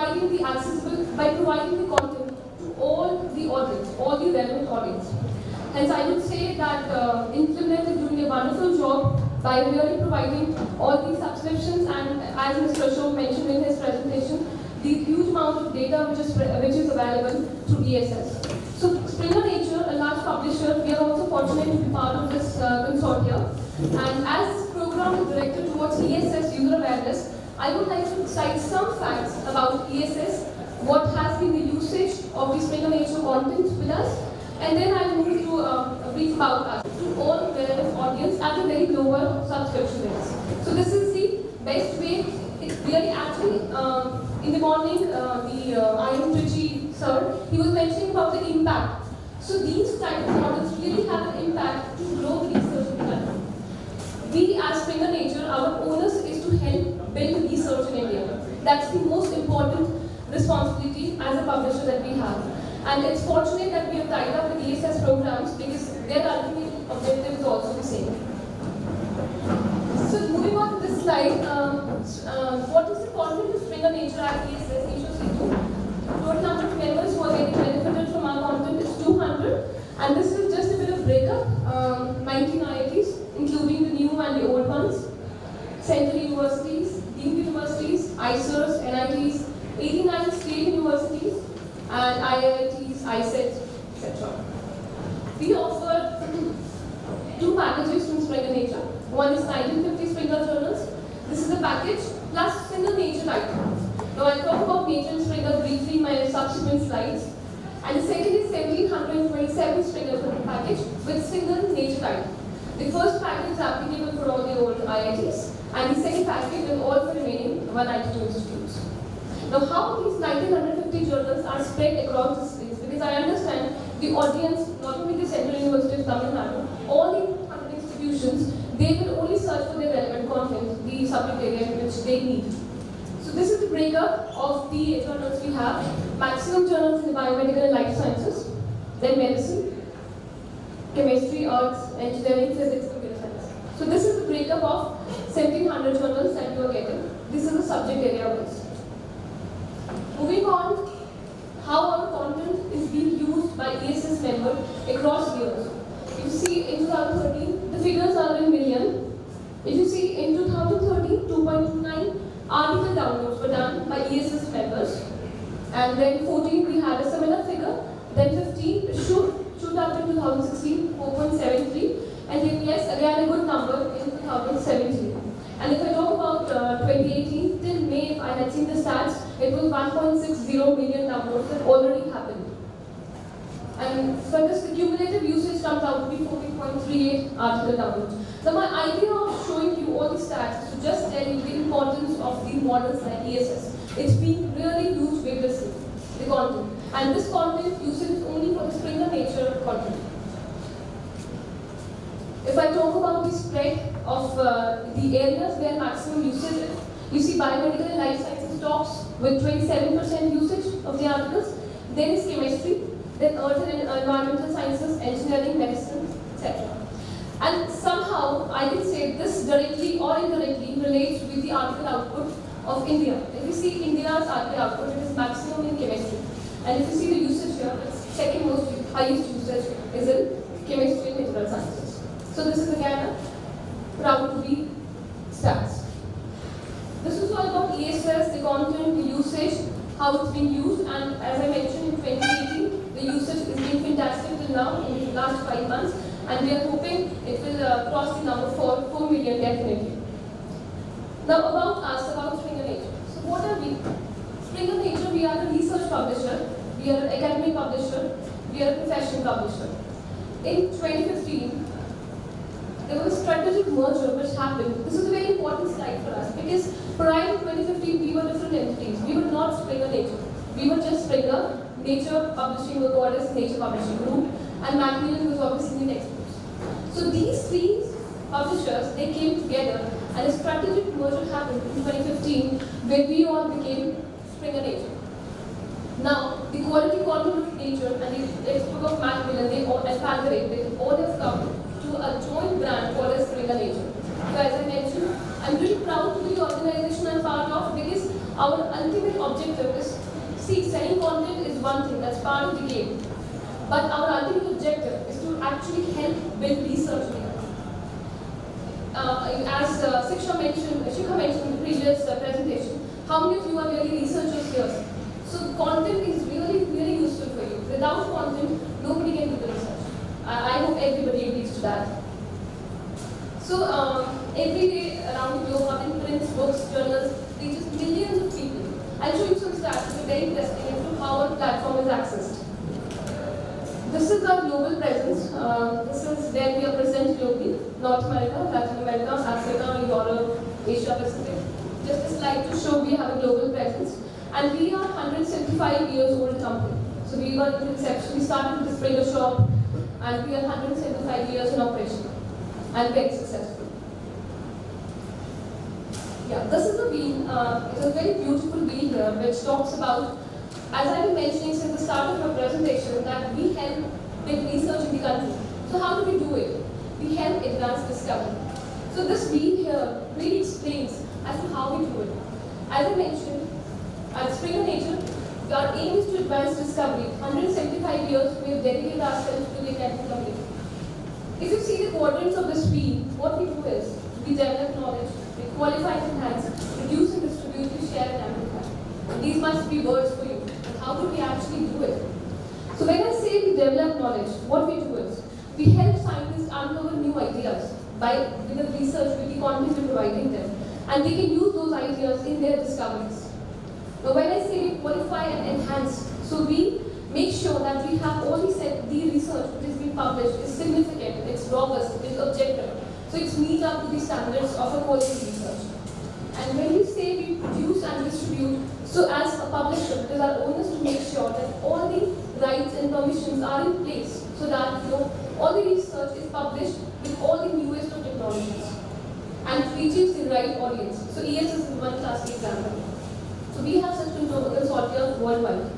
providing the content to all the audience, all the relevant audience. Hence, I would say that INFLIBNET is doing a wonderful job by really providing all these subscriptions, and as Mr. Ashok mentioned in his presentation, the huge amount of data which is available through ESS. So Springer Nature, a large publisher, we are also fortunate to be part of this consortium. And as this program is directed towards ESS user awareness, I would like to cite some facts about ESS, what has been the usage of the Springer Nature content with us, and then I will move to a brief about us to all relevant audience at a very lower subscription rates. So this is the best way. It's really actually in the morning, the sir, he was mentioning about the impact. So these type of models really have an impact to grow the research in India. We as Springer Nature, our onus is to help build research in India. That's the most important responsibility as a publisher that we have. And it's fortunate that we have tied up with ESS programs because their ultimate objective is also the same. So moving on to this slide, what is the content of Springer Nature at ESS? Total number of members who are getting benefited from our content is 200, and this is just a bit of breakup. 19 IITs, including the new and the old ones, central universities, deemed universities, ISERs, NITs, 89 state universities, and IITs, ISETs, etc. We offer two packages from Springer Nature. One is 1950 Springer journals. This is a package plus Springer Nature item. Now I'll talk about Nature and Springer briefly in my subsequent slides. And the second is 1727 Springer package with Springer Nature item. The first package is applicable for all the old IITs, and the second package is all for remaining 192 institutes. Now, how these 1950 journals are spread across the states? Because I understand the audience, not only the Central University of Tamil Nadu, all the 100 institutions, they will only search for their relevant content, the subject area which they need. So this is the breakup of the journals we have. Maximum journals in the biomedical and life sciences, then medicine, chemistry, arts, engineering, physics, computer science. So this is the breakup of 1700 journals that you are getting. This is the subject area wise. Moving on, how our content is being used by ESS members across years. If you see in 2013, the figures are in million. If you see in 2013, 2.29 article downloads were done by ESS members. And then 14, we had a similar figure. Then 15, shoot up in 2016, 4.73. And then yes, again a good number in 2017. And if I talk about 2018, till May, if I had seen the stats, it was 1.60 million downloads that already happened. And so this the cumulative usage comes out to be 14.38 article downloads. So my idea of showing you all the stats is to just tell you the importance of the models like ESS. It's being really used vigorously, the content. And this content usage is only for the Springer Nature content. If I talk about the spread of the areas where maximum usage is, you see biomedical and life sciences tops with 27% usage of the articles. Then is chemistry, then earth and environmental sciences, engineering, medicine, etc. And somehow I can say this directly or indirectly relates with the article output of India. If you see India's article output, it is maximum in chemistry. And if you see the usage here, its second most highest usage is in chemistry and natural sciences. So this is again a proud to be stats. This is all about ESS, the content, the usage, how it's being used, and as I mentioned in 2018, the usage is being fantastic till now in the last 5 months, and we are hoping it will cross the number 4 million definitely. Now about us, about Springer Nature. So what are we? Springer Nature, we are a research publisher, we are an academic publisher, we are a professional publisher. In 2015, there was a strategic merger which happened. This is a very important slide for us because prior to 2015, we were different entities. We were not Springer Nature. We were just Springer. Nature Publishing was called as Nature Publishing Group, and Macmillan was obviously the next group. So these three publishers, they came together, and a strategic merger happened in 2015 where we all became Springer Nature. Now, the quality content of Nature and the textbook of Macmillan, they all amalgamated, all have come to a joint brand called as Springer Nature. So as I mentioned, I'm really proud to be the organization I'm part of because our ultimate objective is See, selling content is one thing, that's part of the game. But our ultimate objective is to actually help build research in the country. As Shikha mentioned in the previous presentation, how many of you are really researchers here? So content is really, really useful for you. Without content, nobody can do the research. I hope everybody agrees to that. So every day around the globe, our prints, books, journals, reaches millions of people. I'll show you some stats which are very interesting into how our platform is accessed. This is our global presence. This is where we are present globally: North America, Latin America, Africa, Europe, Asia Pacific. Just a slide to show we have a global presence. And we are 175 years old company. So we were in inception. We started with the Springer shop, and we are 175 years in operation, and very successful. Yeah, this is a wheel. It's a very beautiful wheel here, which talks about, as I've been mentioning since the start of my presentation, that we help with research in the country. So how do we do it? We help advance discovery. So this wheel here really explains as to how we do it. As I mentioned, at Springer Nature, our aim is to advance discovery. 175 years we have dedicated ourselves to the academic community. If you see the quadrants of this wheel, what we do is we develop knowledge, we qualify and enhance, reduce and distribute, we share and amplify. And these must be words for you. But how do we actually do it? So when I say we develop knowledge, what we do is we help scientists uncover new ideas with the research, with the content we're providing them, and they can use those ideas in their discoveries. Now when I say we qualify and enhance, so we make sure that we have all the research which is being published is significant, it's robust, it's objective. So it meets up to the standards of a quality research. And when we say we produce and distribute, so as a publisher, it is our onus to make sure that all the rights and permissions are in place, so that all the research is published with all the newest of technologies and reaches the right audience. So ES is one classic example. So we have such consortia worldwide.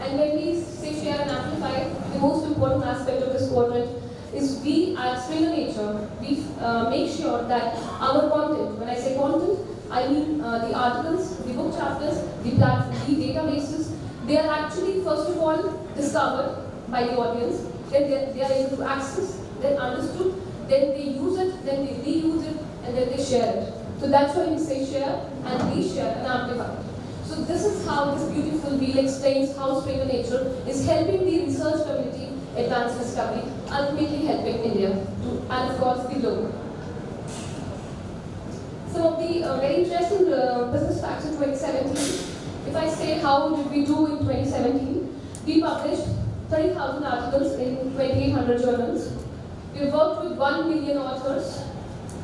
And when we say share and amplify, the most important aspect of this quadrant is we at Springer Nature, we make sure that our content, when I say content, I mean the articles, the book chapters, the databases, they are actually first of all discovered by the audience, then they are able to access, then understood, then they use it, then they reuse it, and then they share it. So that's why we say share and reshare and amplify. So this is how this beautiful wheel explains how Springer Nature is helping the research community advance discovery, ultimately helping India and of course the globe. Some of the very interesting business facts in 2017. If I say how did we do in 2017, we published 30,000 articles in 2,800 journals. We worked with 1 million authors.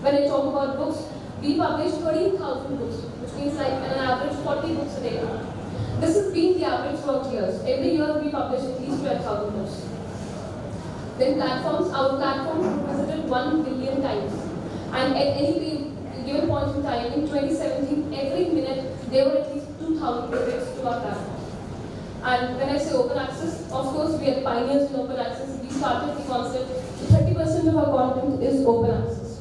When I talk about books, we published 13,000 books, which means like an average 40 books a day. This has been the average for years. Every year we publish at least 12,000 books. Then platforms, our platforms were visited 1 billion times. And at any given point in time, in 2017, every minute there were at least 2,000 visits to our platform. And when I say open access, of course we are pioneers in open access. We started the concept, 30% of our content is open access.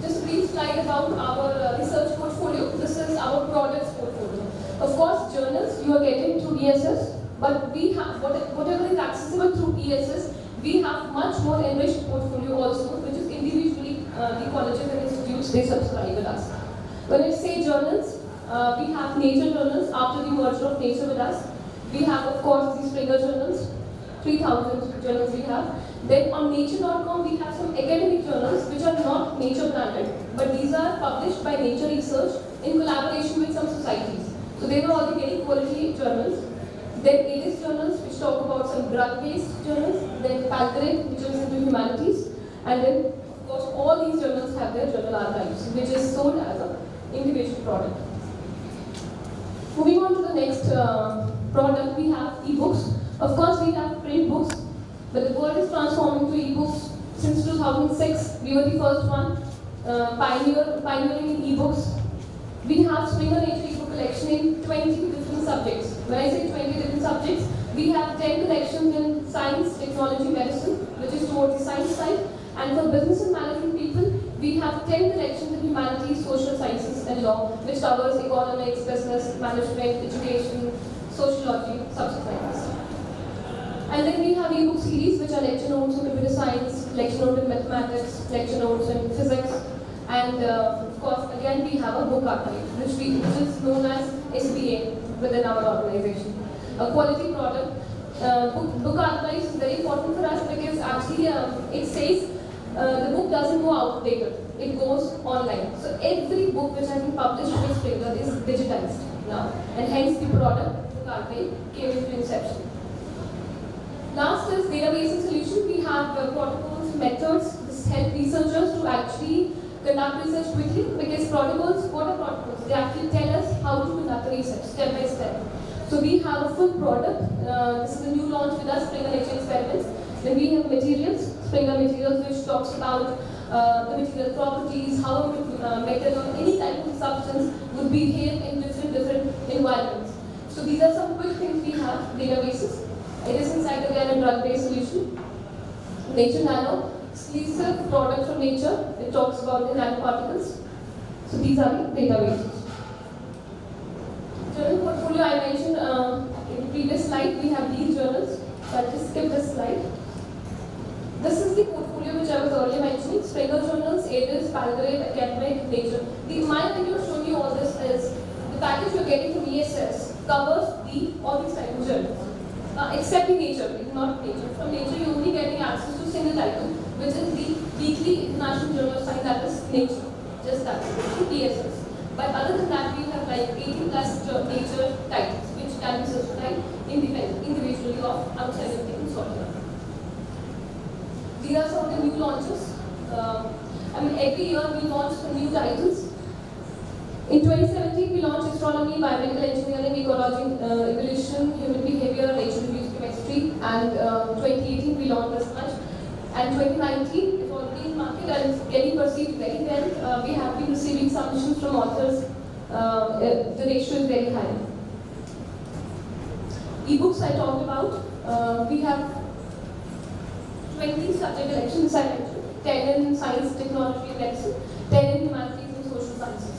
Just a brief slide about our research portfolio. This is our products portfolio. Of course, journals you are getting through ESS, but we have whatever is accessible through ESS, we have much more enriched portfolio also, which is individually the colleges and institutes they subscribe with us. When I say journals, we have Nature journals after the merger of Nature with us. We have, of course, the Springer journals, 3,000 journals we have. Then on nature.com, we have some academic journals which are not Nature branded, but these are published by Nature Research in collaboration with some societies. So they were all the very quality journals. Then ADIS journals, which talk about some drug-based journals. Then Palgrave, which is into humanities. And then, of course, all these journals have their journal archives, which is sold as an individual product. Moving on to the next product, we have ebooks. Of course, we have print books, but the world is transforming to ebooks. Since 2006, we were the first one pioneering in ebooks. We have Springer Nature ebook collection in 20 different subjects. When I say 20 different subjects, we have 10 collections in science, technology, medicine, which is towards the science side. And for business and management people, we We have 10 collections in humanities, social sciences and law, which covers economics, business, management, education, sociology, subject matters. And then we have ebook series, which are lecture notes in computer science, lecture note in mathematics, lecture notes in physics, and of course, again, we have a book archive, which is known as SBA within our organization. A quality product. Book archive is very important for us because actually it says the book doesn't go outdated, it goes online. So every book which has been published in Springer is digitized now, and hence the product, book archive, came into inception. Last is database and solution. We have protocols, methods. This help researchers to actually conduct research quickly, because protocols, what are protocols? They actually tell us how to conduct research step by step. So we have a full product. This is a new launch with us, Springer Nature Experiments. Then we have materials, Springer Materials, which talks about the material properties, how a metal or any type of substance would behave in different environments. So these are some quick things we have. Databases. It is inside again a drug-based solution. Nature Nano, exclusive product from nature. It talks about the nanoparticles. So these are the databases. Journal portfolio I mentioned in the previous slide. We have these journals. So I'll just skip this slide. This is the portfolio which I was earlier mentioning. Springer journals, ADIS, Palgrave, Academic, Nature. My idea of showing you all this is the package you're getting from ESS covers all these types of journals. Except in Nature, not Nature. From Nature, you're only getting access to a single title, which is the Weekly International Journal of Science, that is Nature. Just that, ESS. But other than that, we have like 80 plus Nature titles, which can be subscribed individually or outside of the consortium. These are some of the new launches. Every year we launch some new titles. In 2017, we launched astronomy, biomedical engineering, ecology, evolution, human behavior, nature reviews, chemistry, and 2018 we launched this much. And 2019 is already in market and it's getting perceived very well. We have been receiving submissions from authors. The ratio is very high. Ebooks I talked about. We have 20 subject collections I mentioned. 10 in science, technology, and medicine. 10 in humanities and social sciences.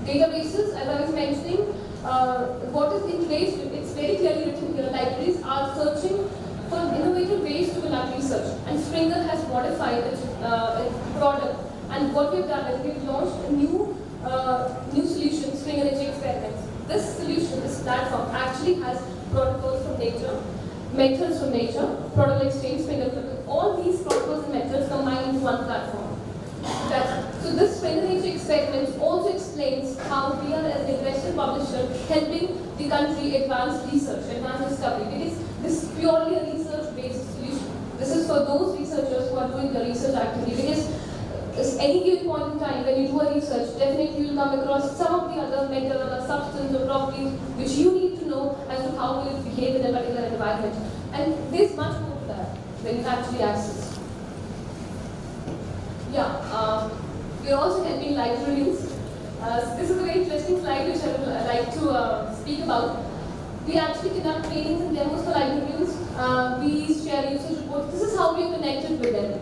Databases, as I was mentioning, what is in today's, it's very clearly written here, libraries are searching for innovative ways to conduct research, and Springer has modified its product. And what we've done is we've launched a new solution, Springer Nature Experiments. This solution, this platform, actually has protocols from nature, methods from nature, protocol exchange, Springer protocol. All these protocols and methods combined into one platform. So this Springer Nature Experiments also explains how we are, as an aggressive publisher, helping the country advance research, advance discovery. Because this is purely a research-based solution. This is for those researchers who are doing the research activity. Because at any given point in time, when you do a research, definitely you will come across some of the other metal or substance or properties which you need to know as to how will it behave in a particular environment. And there's much more to that when you actually access. We are also helping librarians. This is a very interesting slide which I would like to speak about. We actually conduct trainings and demos for librarians. We share usage reports. This is how we are connected with them.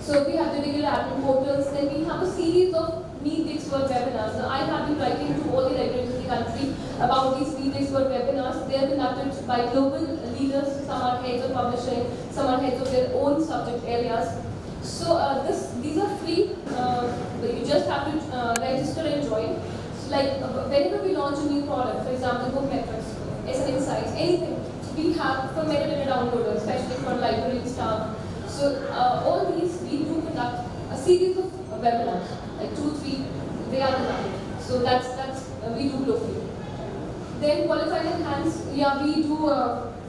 So we have the regular admin portals. Then we have a series of Meet the Expert webinars. Now, I have been writing to all the libraries in the country about these Meet the Expert webinars. They are conducted by global leaders. Some are heads of publishing, some are heads of their own subject areas. So these are free. You just have to register and join. So like whenever we launch a new product, for example, book metrics, SN Insights, anything, so we have for metadata downloader, especially for library staff. So all these we do conduct a series of webinars, like 2, 3. They are conducted. So that's we do globally. Then qualify and enhance. Yeah, we do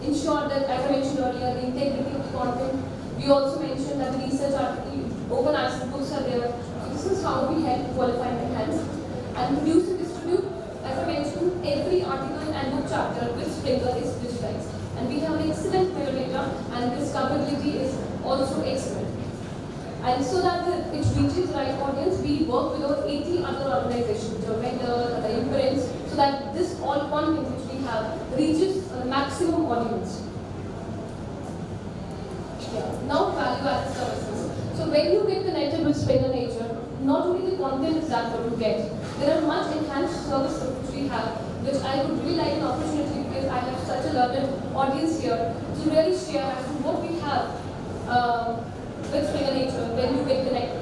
ensure that, as I mentioned earlier, the integrity of the content. We also mentioned that the research article, open access books are there. So this is how we help qualify and enhance. And produce and distribute, as I mentioned, every article and book chapter with Springer is digitized. And we have excellent metadata, and discoverability is also excellent. And so that it reaches the right audience, we work with over 80 other organizations, your vendors, other imprints, so that this all content which we have reaches a maximum audience. Now value-added services. So when you get connected with Springer Nature, not only the content is that what you get, there are much enhanced services which we have, which I would really like an opportunity, because I have such a learned audience here, to really share as to what we have with Springer Nature when you get connected.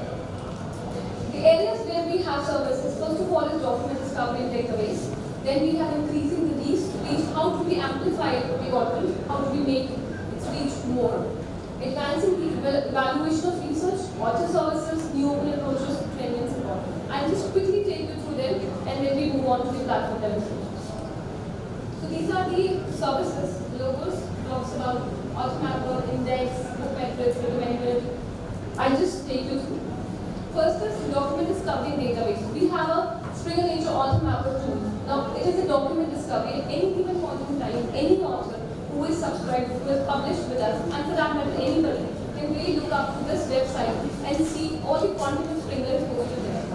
The areas where we have services, first of all, is document discovery and database. Then we have increasing the reach. How do we amplify the content? How do we make its reach more? Advancing the evaluation of research, author services, new open approaches, training and support. I'll just quickly take you through them and then we move on to the platform demonstrations. So these are the services. Logos talks about author mapper, index, book metrics, recommended. I'll just take you through. First is document discovery and database. We have a Springer Nature author mapper tool. Now it is a document discovery at any given point in time, any author who is subscribed, who is published with us, and for that matter anybody can really look up to this website and see all the content of Springer is posted there.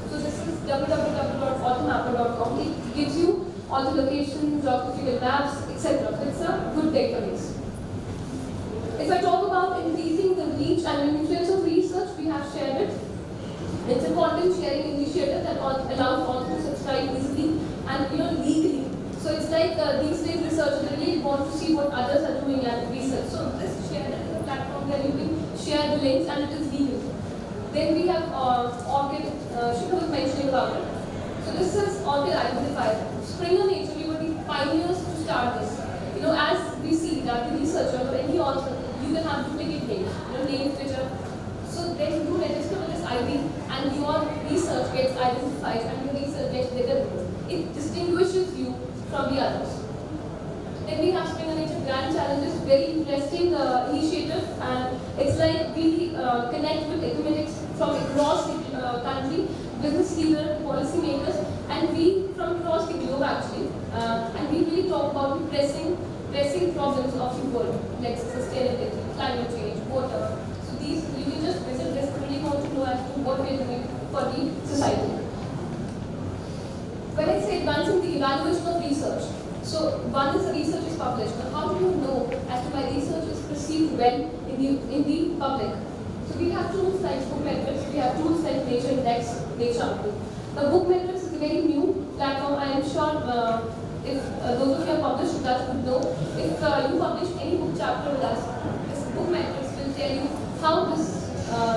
So this is www.authormapper.com. It gives you all the locations, geographical maps, etc. So it's a good database. If I talk about increasing the reach and influence of research, we have shared it. It's a content sharing initiative that allows authors to subscribe easily and legally. So it's like these days researchers really want to see what others are doing at research. So this shared is a platform where you can share the links and it is legal. Then we have Orchid, Shikha was mentioning about it. So this is Orchid Identifier. Springer Nature, we were the pioneers to start this. As we see that the researcher or any author, you can have duplicate names, name, picture. So then you register with this ID and your research gets identified and your research gets delivered. It distinguishes you from the others. Then we have Springer Nature Grand Challenges, very interesting initiative, and it's like we connect with academics from across the country, business leaders, policy makers, and we from across the globe actually, and we really talk about the pressing problems of the world, like sustainability, climate change, water. So these, you can just visit this, really want to know as to what we are doing for the society. When I say advancing the evaluation of research, so one is the research is published. Now how do you know as to my research is perceived well in the public? So we have tools like book metrics, we have tools like Nature Index, Nature Outlook. Now book metrics is a very new platform. I am sure if those of you have published with us would know, if you publish any book chapter with us, this book metrics will tell you how this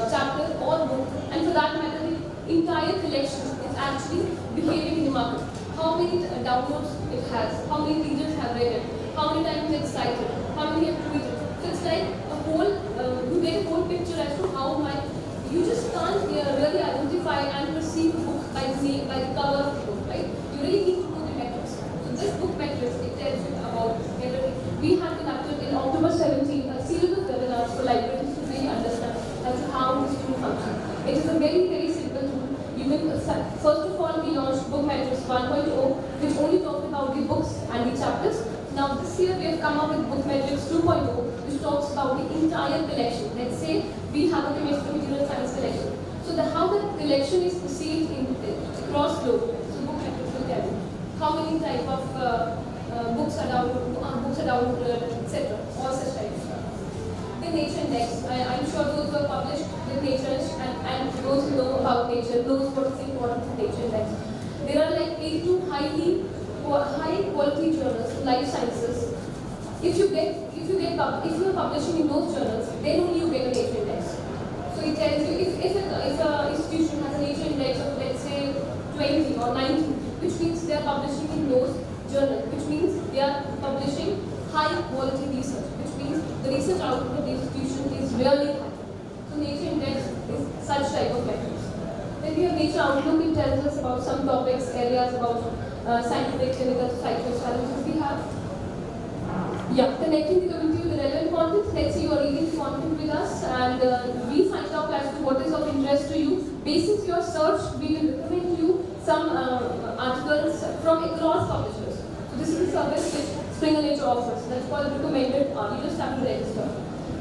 chapter or book, and for that matter the entire collection is actually behaving in the market. How many downloads it has, how many readers have read it, how many times it's cited, how many have tweeted. So it's like a whole, you get a whole picture as to how you just can't really identify and perceive a book by the name, by the cover of the book, right? You really need to know the metrics. So this book metrics, it tells you about everything. We have conducted in October 17 a series of webinars for libraries to really understand as to how this tool functions. It is a very, very simple tool. You can, first of all, we launched Book Metrics 1.0, which only talked about the books and the chapters. Now this year we have come up with Book Metrics 2.0, which talks about the entire collection. Let's say we have a chemistry, material science collection. So how the collection is perceived across globe. So Book Metrics will tell you how many type of books are downloaded, etc. All such type of stuff. The Nature Index. I'm sure those who are published with Nature and those who know about Nature knows what is important in Nature Index. There are like 82 high quality journals in life sciences. If you are publishing in those journals, then only you get a Nature Index. So it tells you if an institution has a Nature Index of let's say 20 or 90, which means they are publishing in those journals, which means they are publishing high quality research, which means the research output of the institution is really high. So Nature Index is such type of metrics. Then we have Nature Outlook. It tells us about some topics, areas about scientific, clinical, societal challenges. We have connecting the community with the relevant content. Let's say you are reading the content with us and we find out as to what is of interest to you. Based on your search, we will recommend you some articles from across publishers. So this is a service which Springer Nature offers. That's called recommended. You just have to register.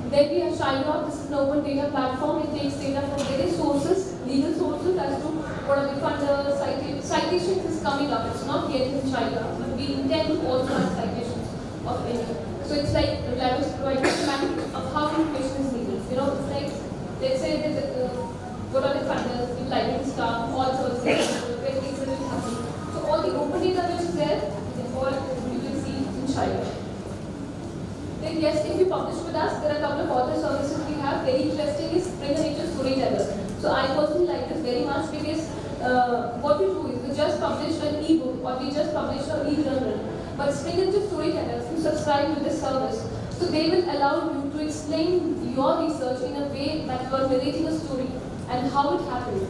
Then we have Shine. This is an open data platform. It takes data from various sources, legal sources as to what are the funders, citations is coming up. It's not yet in China, but we intend to also have citations of India. So it's like the language provides a map of how information is needed. It's like let's say what are the funders, the library staff, all services, where things will happen. So all the open data which is there, all you will see in China. Then yes, if you publish with us, there are a couple of other services we have. Very interesting is Springer Nature Storyteller. So I personally like this very much because what we do is we just publish an e-book or we just publish an e-journal. But Springer Nature Storytellers, you subscribe to this service. So they will allow you to explain your research in a way that you are narrating a story and how it happened.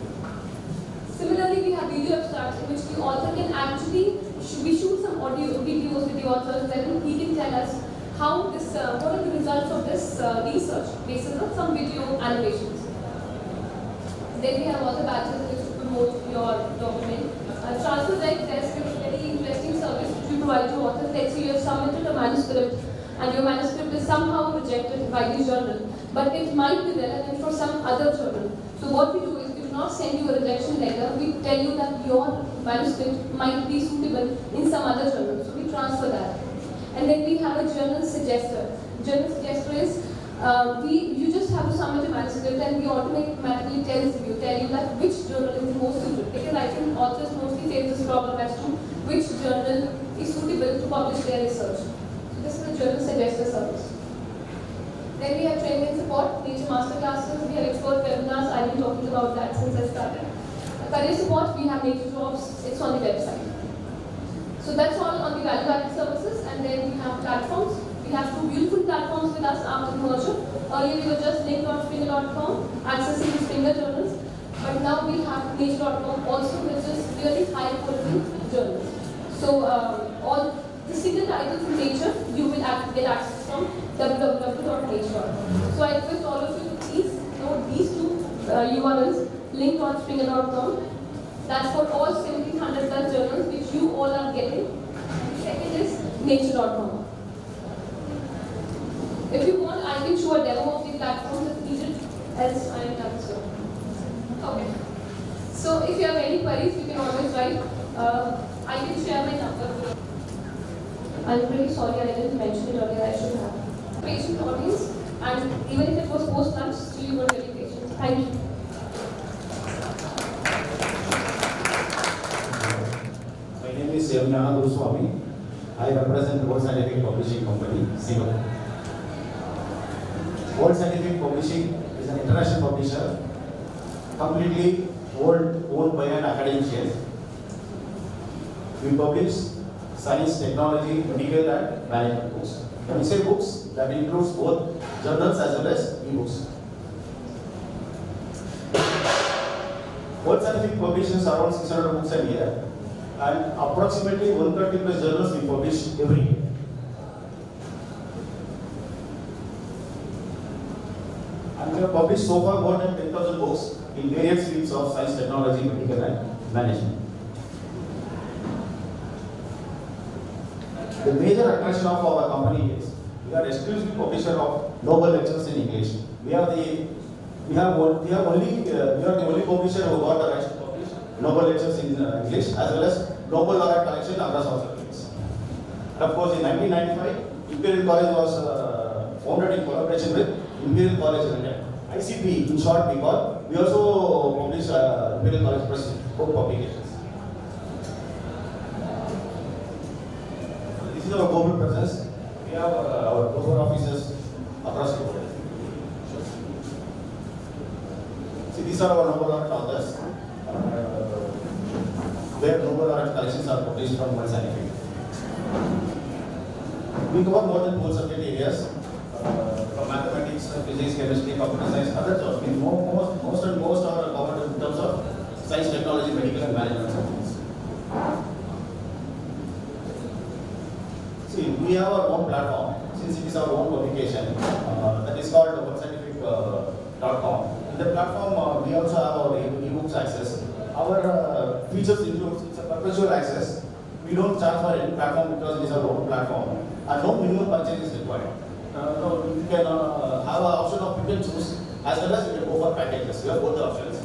Similarly, we have video abstracts in which the author can actually, we shoot some audio videos with the author, then he can tell us how this, what are the results of this research based on some video animations. Then we have other batches which promote your document. Transfer Direct Test is a very interesting service which we provide to authors. Let's say you have submitted a manuscript and your manuscript is somehow rejected by the journal, but it might be relevant for some other journal. So what we do is we do not send you a rejection letter, we tell you that your manuscript might be suitable in some other journal. So we transfer that. And then we have a journal suggester. Journal suggester is, you just have to submit a manuscript and we automatically tell you that which journal is the most suitable. Because I think authors mostly face this problem as to which journal is suitable to publish their research. So this is the journal suggester service. Then we have training and support, nature master classes, we have expert webinars. I've been talking about that since I started. Career support, we have nature jobs, it's on the website. So that's all on the value-added services, and then we have platforms. We have two beautiful platforms with us after the merger. Earlier we were just link.springer.com, accessing the Springer journals, but now we have nature.com also, which is really high quality journals. So all the single titles in Nature, you will get access from www.nature.com. So I request all of you to please note these two URLs, link.springer.com. That's for all 1700 plus journals which you all are getting. And the second is nature.com. If you want, I can show a demo of the platforms if needed, else I am done so. Okay. So if you have any queries, you can always write. I can share my number. I'm really sorry I didn't mention it earlier, I should have. Patient audience, and even if it was post-lunch, still you were very patient. Thank you. My name is Yamnana Guruswamy. I represent World Scientific Publishing Company, Singapore. World Scientific Publishing is an international publisher, completely owned by an academician. We publish science, technology, medical and management books. When we say books, that includes both journals as well as e-books. World Scientific publishes around 600 books a year, and approximately 130 plus journals we publish every year. And we have published so far more than 10,000 books in various fields of science, technology, medical and management. The major attraction of our company is we are exclusive publisher of Nobel lectures in English. We are the only publisher who got the rights to publish Nobel lectures in English as well as Nobel laureate collection across all subjects. And of course, in 1995, Imperial College was founded in collaboration with Imperial College London. ICP, in short, we call. We also publish Imperial College Press book publications. This is our global presence. We have our global offices across the world. See, these are our Nobel laureate authors, where Nobel laureate collections are published from World Scientific. We cover more than 4 subject areas, from mathematics, physics, chemistry, computer science, other jobs. I mean, most are covered in terms of science, technology, medical and management subjects. See, we have our own platform, since it is our own publication, that is called worldscientific.com. In the platform, we also have our e-books access. Our features include it's a perpetual access. We don't charge for any platform because it is our own platform, and no minimum purchase is required. You can have an option of pick and choose, as well as you can go for packages. You have both the options.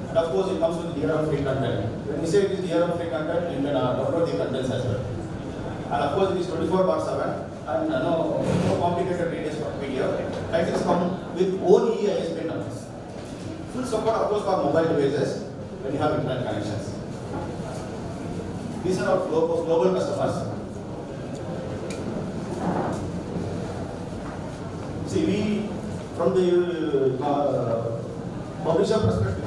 And of course, it comes with DRM-free content. When we say it is DRM-free content, you can download the contents as well. And of course, it is 24/7, and no complicated readers for PDF. Titles come with own EISBN numbers. support, of course, for mobile devices when you have internet connections. These are our global customers. See, we, from the publisher perspective,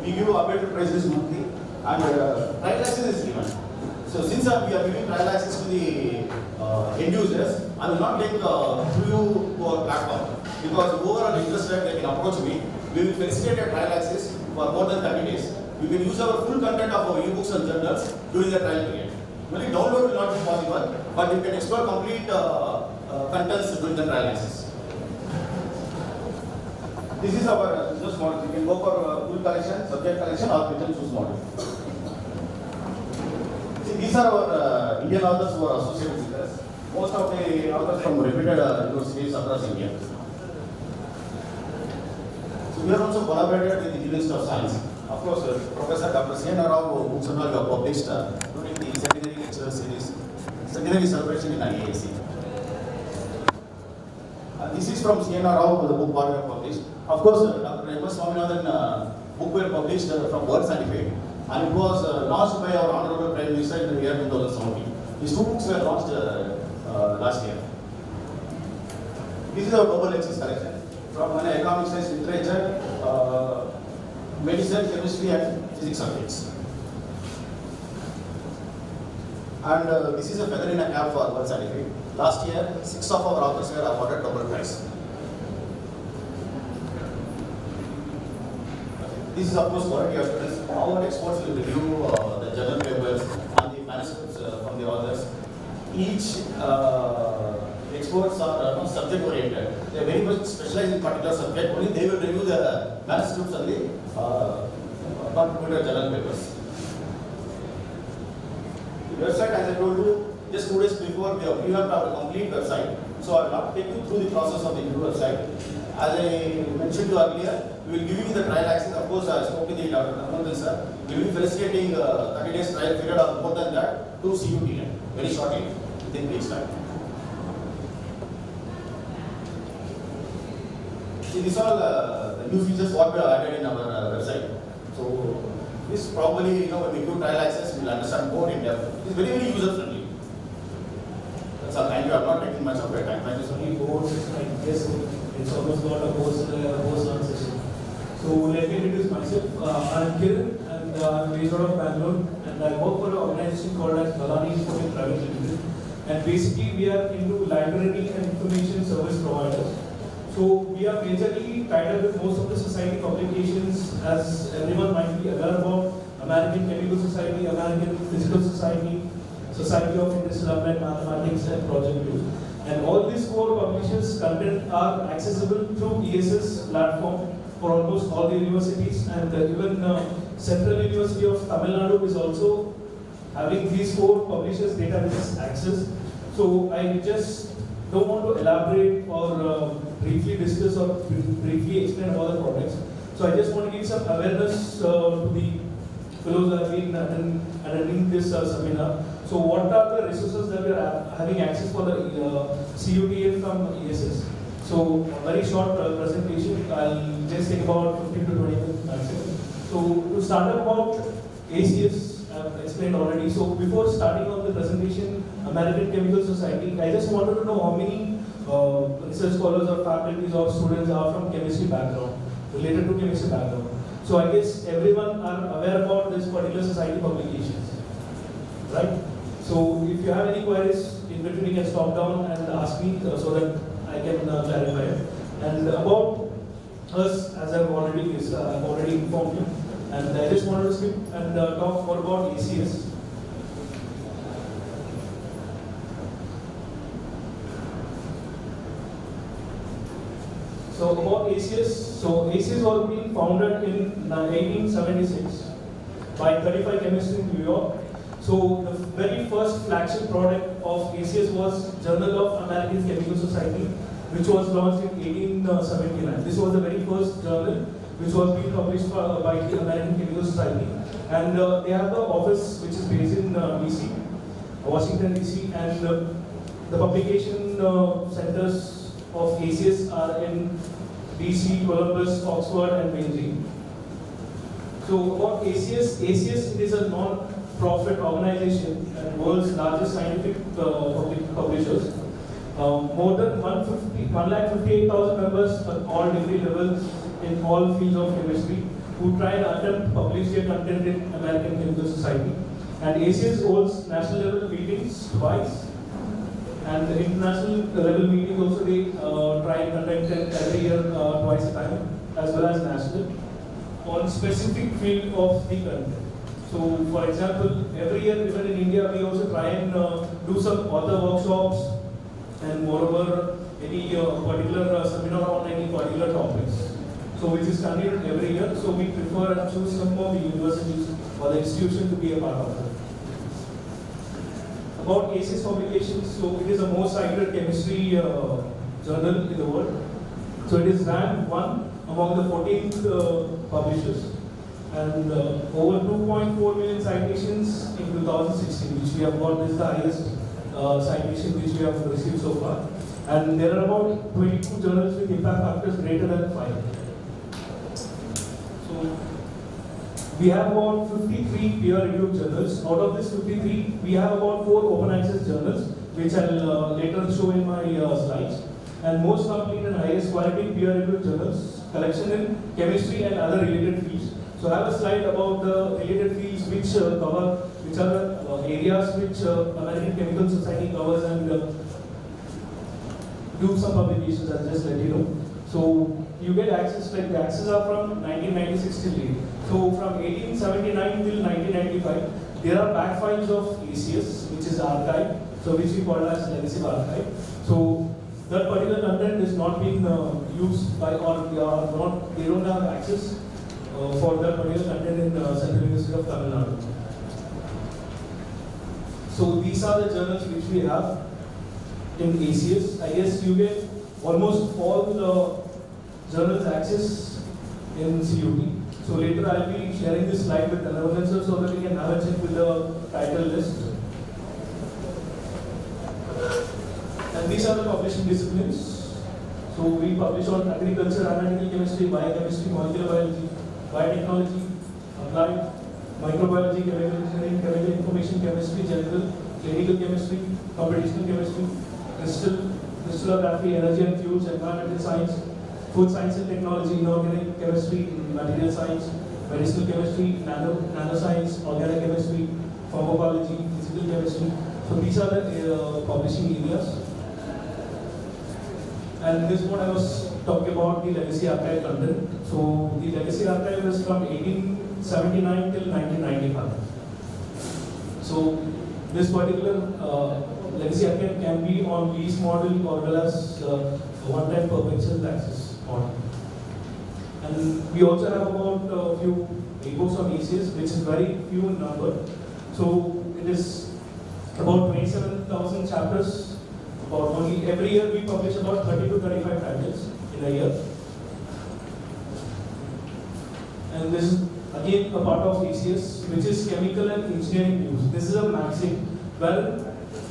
we give updated prices monthly and trial access is given. So since we are giving trial access to the end users, I will not take through to our platform because whoever are interested, they can approach me. We will facilitate a trial access for more than 30 days. You can use our full content of our ebooks and journals during the trial period. Only download will not be possible, but you can explore complete contents during the trial access. This is our business model. You can go for full collection, subject collection, or pick and choose model. See, these are our Indian authors who are associated with us. Most of the authors from reputed universities across India. So we are also collaborated with the University of Science. Of course, Professor Dr. C.N. Rao books and all you have published during the secondary lecture series, secondary celebration in IAC. This is from C.N. Rao, the book what we have published. Of course, Dr. M. Swaminathan book were published from World Scientific, and it was launched by our Honorable Prime Minister in the year 2017. These two books were launched last year. This is our global lectures collection from economics, science, literature, medicine, chemistry, and physics subjects. And this is a feather in a cap for World Scientific. Last year, 6 of our authors were awarded Nobel Prize. This is, of course, quality assurance. Our experts will review the journal papers and the manuscripts from the authors. Each experts are subject oriented. They are very much specialized in particular subject. Only they will review the manuscripts and the contributed journal papers. The website, as I told you, just 2 days before we have revamped our complete website. So I will not take you through the process of the new website. As I mentioned to you earlier, we will give you the trial access. Of course, I spoke to the Dr. Namandan sir. We will be facilitating 30 days trial period or more than that to CUTN very shortly, within weeks time. See, these are the new features what we have added in our website. So this probably, when we do trial access, we will understand more in depth. It is very, very user friendly. That's all. Thank you. I'm not taking much of your time. Thank you so much. Boards, I guess it's almost got a post-on session. So let me introduce myself. I'm Kiran and I'm based out of Bangalore, and I work for an organization called as Balani Institute Private Limited. And basically we are into library and information service providers. So we are majorly tied up with most of the society publications, as everyone might be aware about: American Chemical Society, American Physical Society, Society of INFLIBNET, Mathematics, and Project News. And all these core publishers' content are accessible through ESS platform for almost all the universities, and even Central University of Tamil Nadu is also having these core publishers' database access. So I just don't want to elaborate or briefly discuss or briefly explain about the products. So I just want to give some awareness to the fellows that have been attending this seminar. So what are the resources that we are having access for the CUTN from ESS? So a very short presentation. I'll just take about 15 to 20 minutes maximum. So to start about ACS, I've explained already. So before starting on the presentation, American Chemical Society, I just wanted to know how many research scholars or faculties or students are from chemistry background, related to chemistry background. So I guess everyone are aware about this particular society publications, right? So if you have any queries, in between you can stop down and ask me so that I can clarify it. And about us, as I've already informed you, and I just wanted to skip and talk more about ACS. So about ACS, so ACS was being founded in 1876 by 35 chemists in New York. So the very first flagship product of ACS was Journal of American Chemical Society, which was launched in 1879. This was the very first journal which was being published by the American Chemical Society. And they have the office which is based in DC, Washington DC, and the publication centers of ACS are in DC, Columbus, Oxford, and Beijing. So about ACS, it is a non-profit organization and world's largest scientific publishers. More than 158,000 members at all degree levels in all fields of chemistry who try and attempt to publish their content in American Chemical Society. And ACS holds national level meetings twice, and the international level meetings also they try and conduct it every year twice a time, as well as national, on specific field of the content. So, for example, every year even in India we also try and do some author workshops, and moreover any particular seminar on any particular topics. So which is conducted every year. So we prefer and choose some of the universities or the institution to be a part of it. About ACS publications, so it is the most cited chemistry journal in the world. So it is ranked 1 among the 14th publishers, and over 2.4 million citations in 2016, which we have got. This is the highest citation which we have received so far. And there are about 22 journals with impact factors greater than 5. So we have about 53 peer-reviewed journals. Out of this 53, we have about 4 open access journals, which I'll later show in my slides. And most complete and highest quality peer-reviewed journals, collection in chemistry and other related fields. So I have a slide about the related fields which cover, which are the areas which American Chemical Society covers, and do some publications. I'll just let you know. So you get access, like the access are from 1996 till date. So from 1879 till 1995, there are back files of ACS, which is archive, so which we call as legacy archive. So that particular content is not being used by, or they don't have access for that particular content in Central University of Tamil Nadu. So these are the journals which we have in ACS. I guess you get almost all the journals access in CUT. So later I'll be sharing this slide with Annavan sir so that we can have a check with the title list. And these are the publishing disciplines. So we publish on agriculture, analytical chemistry, biochemistry, molecular biology, biotechnology, applied, microbiology, chemical engineering, chemical information chemistry, general, clinical chemistry, computational chemistry, crystallography, energy and fuels, environmental science, food science and technology, inorganic chemistry, material science, medicinal chemistry, nanoscience, organic chemistry, pharmacology, physical chemistry. So these are the publishing areas. And this is what I was talking about, the legacy archive content. So the legacy archive is from 1879 till 1995. So this particular legacy archive can be on lease model or well as one-time perpetual access model. And we also have about a few ebooks on ACS, which is very few in number. So it is about 27,000 chapters. About only every year we publish about 30 to 35 titles in a year. And this is again a part of ACS, which is chemical and engineering news. This is a magazine where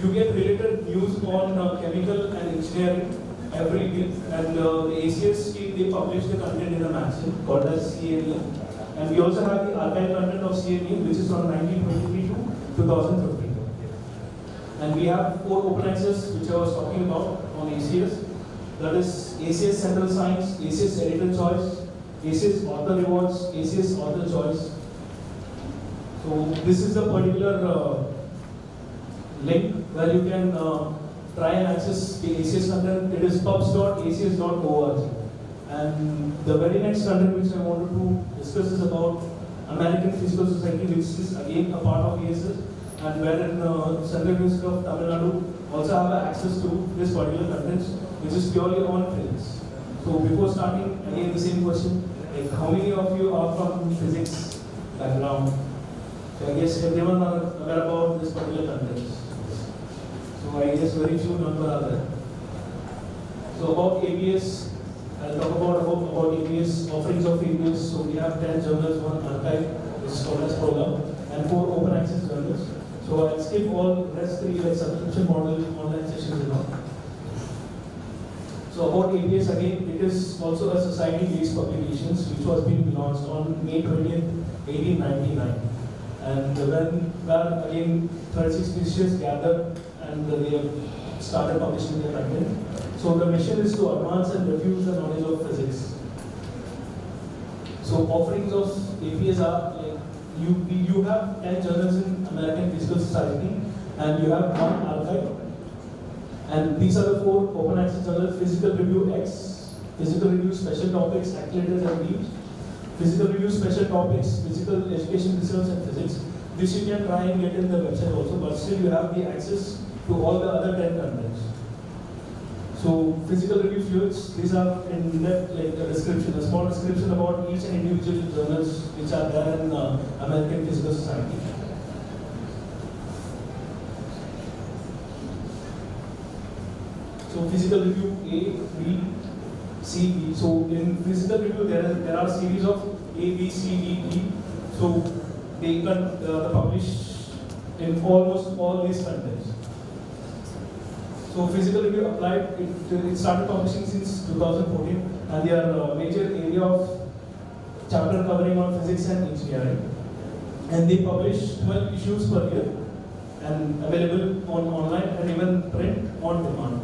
you get related news on chemical and engineering every week. And the ACS team, they publish the content in a magazine called as CUTN. And we also have the archive content of CUTN, which is from 1923 to 2015. And we have 4 open access, which I was talking about on ACS. That is ACS Central Science, ACS Editor Choice, ACS Author Rewards, ACS Author Choice. So this is the particular link where you can try and access the ACS content. It is pubs.acs.org. And the very next content which I wanted to discuss is about American Physical Society, which is again a part of ACS. And wherein Central University of Tamil Nadu also have access to this particular contents, which is purely on physics. So before starting, again the same question, like how many of you are from physics background? So I guess everyone are aware about this particular contents. So I guess very few number are there. So about ABS, I'll talk about ABS, offerings of ABS. So we have 10 journals, 1 archive, which is called as program, and 4 open access journals. So I'll skip all rest 3 like subscription model, online sessions and all. So about ABS again, it is also a society-based publications which was being launched on May 20th, 1899. And where again 36 physicists gathered and they have started publishing their content. So the mission is to advance and diffuse the knowledge of physics. So offerings of APS are like you have 10 journals in American Physical Society and you have one archive. And these are the 4 open access journals: Physical Review X, Physical Review Special Topics, Accelerators and Beams, Physical Review Special Topics, Physical Education Research and Physics. This you can try and get in the website also, but still you have the access to all the other 10 contents. So Physical Review Fluids, these are in depth like a description, a small description about each and individual journals which are there in American Physical Society. So Physical Review A, B, C, D. So in Physical Review there are series of A, B, C, D, E. So they can publish in almost all these contents. So Physical Review Applied, it started publishing since 2014, and their major area of chapter covering on physics and engineering. And they publish 12 issues per year and available on online and even print on demand.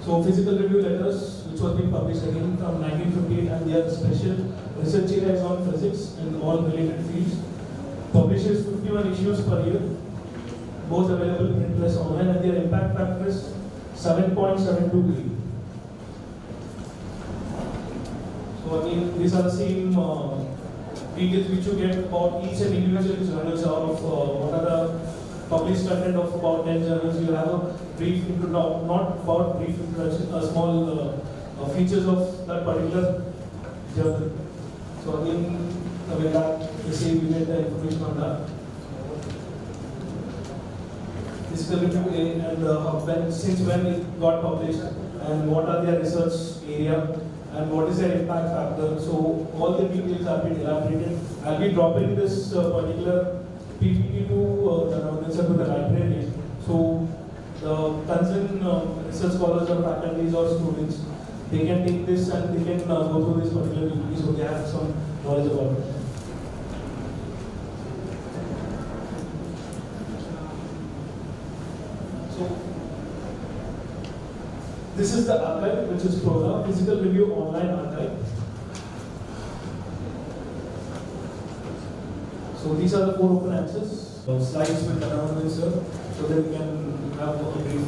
So Physical Review Letters, which was being published again from 1958, and their special research area is on physics and all related fields. Publishes 51 issues per year, both available in press online, and their impact factor is 7.728. So again, these are the same details which you get about each and individual journals out of what are the published content of about 10 journals. You have a brief introduction, not about brief introduction, a small features of that particular journal. So again, coming back, the same you get the information on that. Physical Review A and since when it got published and what are their research area and what is their impact factor. So all the details have been elaborated. I'll be dropping this particular PPT to the library. So the concerned research scholars or faculties or students, they can take this and they can go through this particular PPT so they have some knowledge about it. So this is the archive, which is PROSA, Physical Review Online Archive. So these are the 4 open access slides with announcements here, so that we can have a brief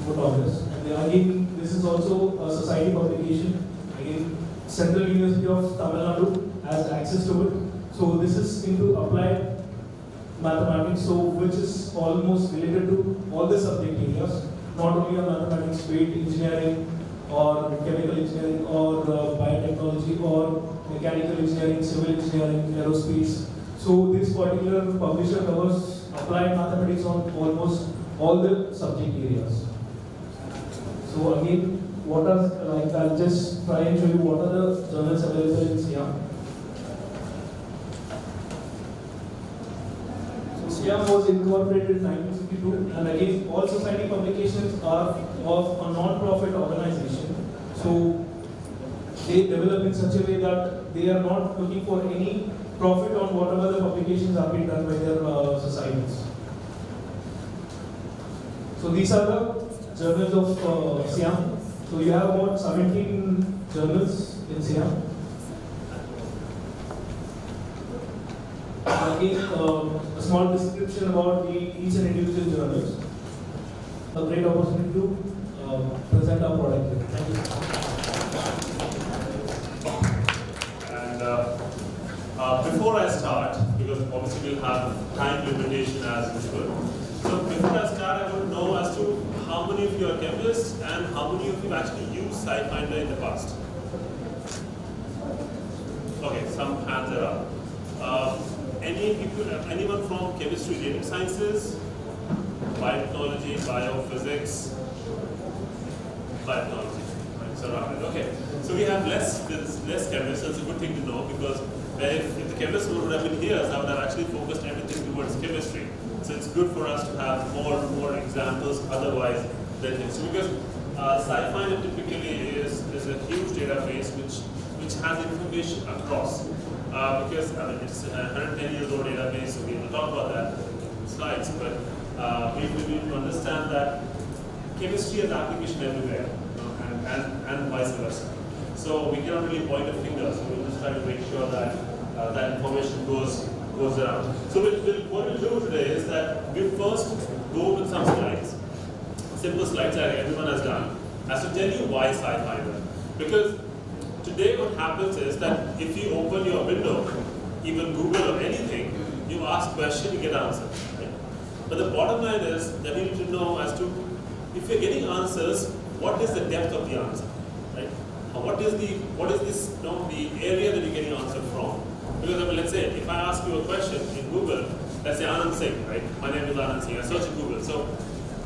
note on this. And then again, this is also a society publication. Again, Central University of Tamil Nadu has access to it. So this is into applied mathematics, so which is almost related to all the subject areas, not only on mathematics, but engineering or chemical engineering or biotechnology or mechanical engineering, civil engineering, aerospace. So this particular publisher covers applied mathematics on almost all the subject areas. So again, what are I'll just try and show you what are the journals available in SIAM. SIAM was incorporated in 1952, and again, all society publications are of a non-profit organization. So they develop in such a way that they are not looking for any profit on whatever the publications are being done by their societies. So these are the journals of SIAM. So you have about 17 journals in SIAM. Again, a small description about each and individual journals. A great opportunity to present our product here. Thank you. And before I start, because obviously we'll have time limitation as usual. So before I start, I want to know as to how many of you are chemists and how many of you actually used SciFinder in the past. Okay, some hands are up. Anyone from chemistry, linear sciences, biotechnology, biophysics, biotechnology, right? Surrounded. Okay, so we have less chemists. That's a good thing to know because if the chemists would have been here, I would have actually focused everything towards chemistry. So it's good for us to have more examples otherwise than history because SciFinder typically is a huge database which has information across. because I mean, it's a 110 years old database, so we will talk about that in slides, but we need to understand that chemistry has application everywhere, and vice versa. So we cannot really point a finger, so we'll just try to make sure that that information goes around. So what we'll do today is that we'll first go with some slides, simple slides that everyone has done, as to tell you why sci-fi. Because today what happens is that if you open your window, even Google or anything, you ask question, you get answers. Right? But the bottom line is that you need to know as to, if you're getting answers, what is the depth of the answer? Right? What is this, the area that you're getting answer from? Because I mean, let's say if I ask you a question in Google, let's say Anand Singh, right? My name is Anand Singh. I search in Google, so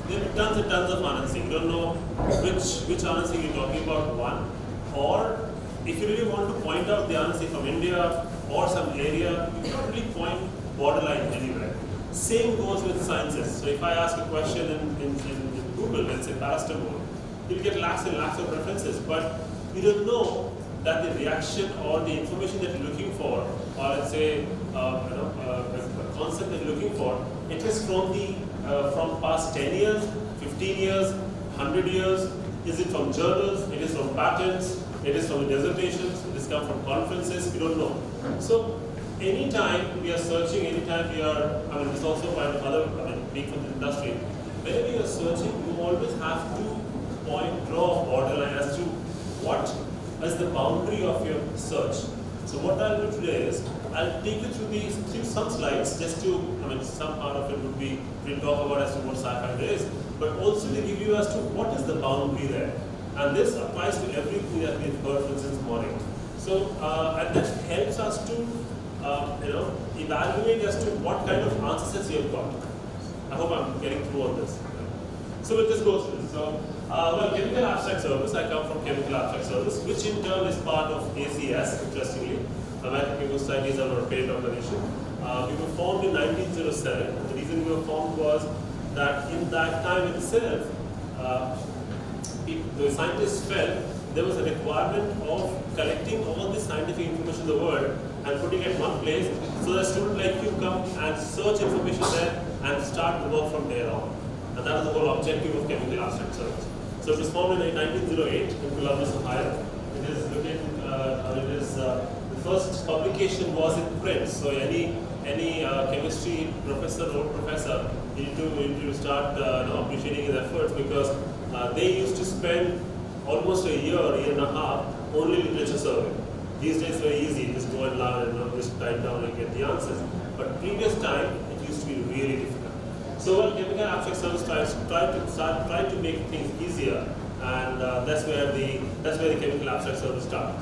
there are tons and tons of Anand Singh. You don't know which Anand Singh you're talking about. One, or if you really want to point out the Anand Singh from India or some area, you cannot really point borderline anywhere. Same goes with sciences. So if I ask a question in Google, let's say paracetamol, you'll get lakhs and lakhs of references, but you don't know that the reaction or the information that you're looking for, or let's say a concept that you're looking for, it is from past 10 years, 15 years, 100 years. Is it from journals? It is from patents. It is from dissertations. It is come from conferences. We don't know. So anytime we are searching, anytime we are, I mean, this also kind of other, I mean, being from the industry, whenever you are searching, you always have to draw a borderline as to what is the boundary of your search. So what I'll do today is, I'll take you through some slides, just to, I mean, some part of it would be, we'll talk about as to what sci-fi is, but also to give you as to what is the boundary there. And this applies to everything that we've heard, for instance, morning. So, and that helps us to, evaluate as to what kind of answers you've got. I hope I'm getting through all this. So we'll just go through this. So, well, Chemical Abstract Service, I come from Chemical Abstract Service, which in turn is part of ACS, interestingly. American Chemical Society is our parent organization. We were formed in 1907. The reason we were formed was that in that time itself, the scientists felt there was a requirement of collecting all the scientific information in the world and putting it in one place, so that a student like you come and search information there and start the work from there on. And that is the whole objective of Chemical Abstract Service. So it was formed in 1908 in Columbus, Ohio. It is located, the first publication was in print. So any chemistry professor or professor, you need to start appreciating his efforts, because they used to spend almost a year and a half only literature survey. These days very easy, just go and learn and just type down and get the answers. But previous time, it used to be really difficult. So what Chemical Abstract Service try to make things easier, and that's where the Chemical Abstract Service started.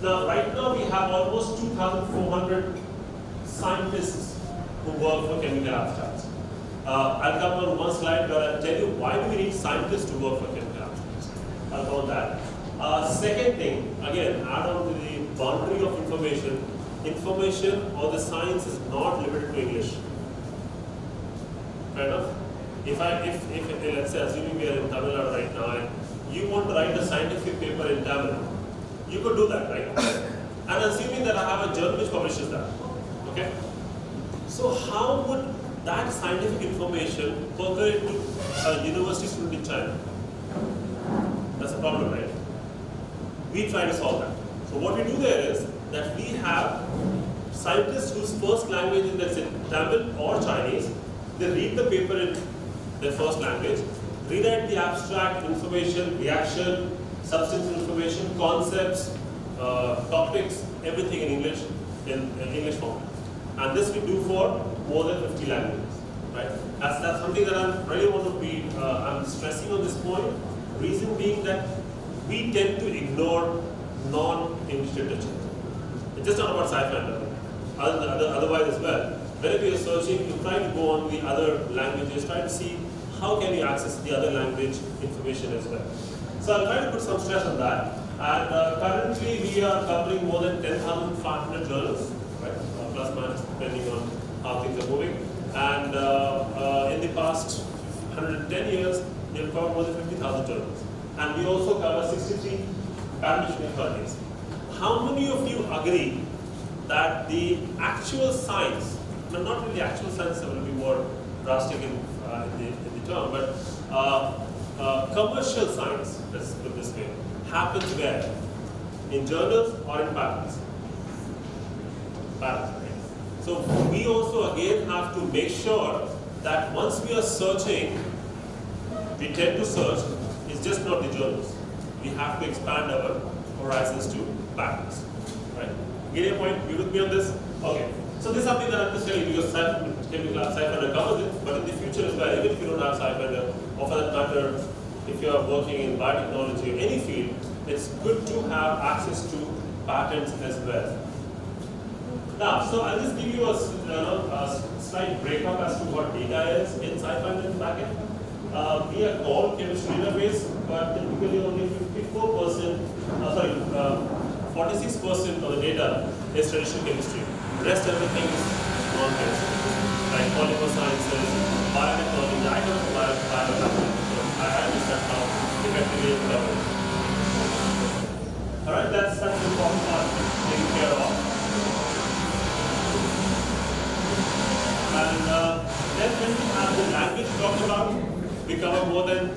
Now, right now we have almost 2,400 scientists who work for Chemical Abstracts. I'll come on one slide where I'll tell you why do we need scientists to work for Chemical Abstracts. I'll go on that. Second thing, again, add on to the boundary of information. Information or the science is not limited to English. Fair enough? If let's say, assuming we are in Tamil Nadu right now, and you want to write a scientific paper in Tamil, you could do that, right? And assuming that I have a journal which publishes that, okay? So how would that scientific information percolate to a university student in China? That's a problem, right? We try to solve that. So what we do there is that we have scientists whose first language is, let's say, Tamil or Chinese. They read the paper in their first language, rewrite the abstract information, reaction, substance information, concepts, topics, everything in English, in English format. And this we do for more than 50 languages, right? That's something that I really want to be, I'm stressing on this point. Reason being that we tend to ignore non-English literature. It's just not about sci-fi, otherwise as well. Whenever you're searching, you try to go on the other languages, try to see how can you access the other language information as well. So I'll try to put some stress on that. And currently we are covering more than 10,500 journals, right? Plus minus, depending on how things are moving. And in the past 110 years, we have covered more than 50,000 journals. And we also cover 63 patent issuing authorities. How many of you agree that the actual science, well, not really actual science, that will be more drastic in the term, but commercial science, let's put it this way, happens where? In journals or in patents? Patents, right? So we also again have to make sure that once we are searching, we tend to search, it's just not the journals. We have to expand our horizons to patents, right? Get a point? You with me on this? Okay. So this is something that I'm just telling you because SciFinder covers it, but in the future as well, even if you don't have SciFinder, or for that matter, if you are working in biotechnology or any field, it's good to have access to patents as well. Now, so I'll just give you a slight breakup as to what data is in SciFinder in the backend. We are called chemistry database, but typically only 46% of the data is traditional chemistry. The rest everything is non-chemistry, like polymer sciences, biotechnology. I don't know biotechnology, so I understand how effectively it's covered. All right, that's the important part taken care of. And then when we have the language talked about, we cover more than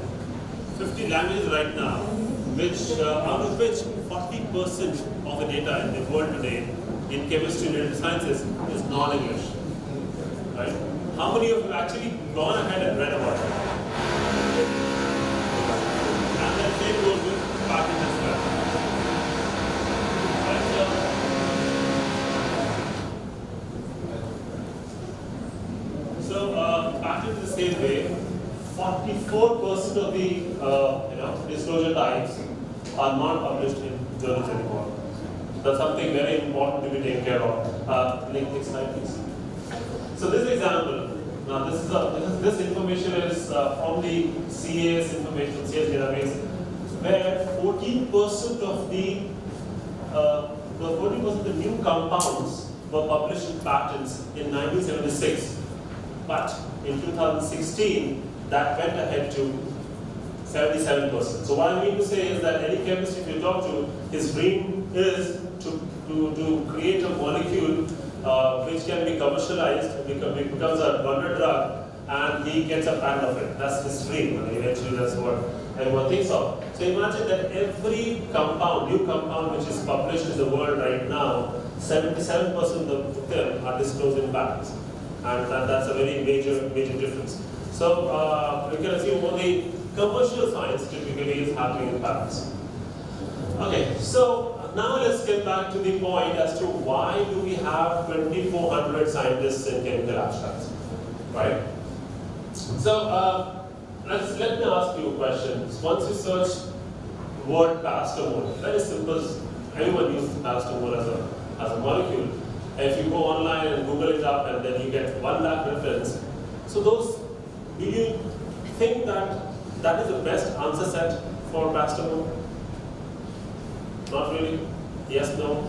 50 languages right now, which out of which 40% of the data in the world today in chemistry and related sciences is non-English. Right? How many of you have actually gone ahead and read about it? And that same goes with patent as well. Right, so patent is the same way. 44% of the disclosure types are not published in journals anymore. That's something very important to be taken care of. Next slide, please. So this example, now this information is from the CAS information, CAS database, where 14% of the new compounds were published in patents in 1976, but in 2016 that went ahead to 77%. So what I mean to say is that any chemist, if you talk to, his dream is to create a molecule which can be commercialized, becomes a wonder drug, and he gets a patent of it. That's his dream, and eventually that's what everyone thinks of. So imagine that every compound, new compound which is published in the world right now, 77% of them are disclosed in patents. And that's a very major difference. So we can assume only commercial science typically is happening in patents. Okay, so now let's get back to the point as to why do we have 2,400 scientists in chemical abstracts, right? So let me ask you a question. Once you search the word paracetamol, very simple. Everyone uses paracetamol as a molecule. If you go online and Google it up and then you get 1 lakh reference, so do you think that is the best answer set for paracetamol? Not really? Yes, no?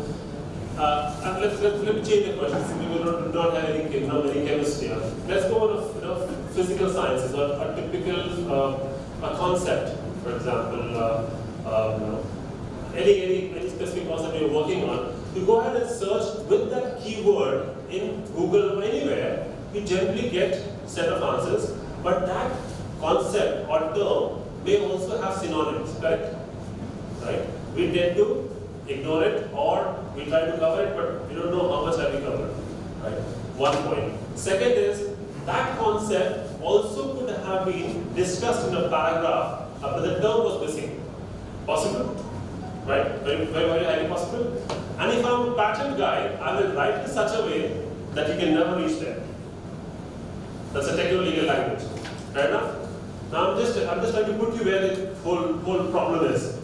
And let me change the question. We will not have any chemistry. Let's go on physical sciences, a typical a concept, for example, any specific concept you're working on. You go ahead and search with that keyword in Google or anywhere, you generally get a set of answers, but that concept or term may also have synonyms, correct? Right? We tend to ignore it, or we try to cover it, but we don't know how much have we covered. Right? 1 point. Second is, that concept also could have been discussed in a paragraph, but the term was missing. Possible? Right? Very, very, very highly possible. And if I'm a patent guy, I will write in such a way that you can never reach there. That's a technical legal language. Right enough? Now I'm just trying to put you where the whole problem is.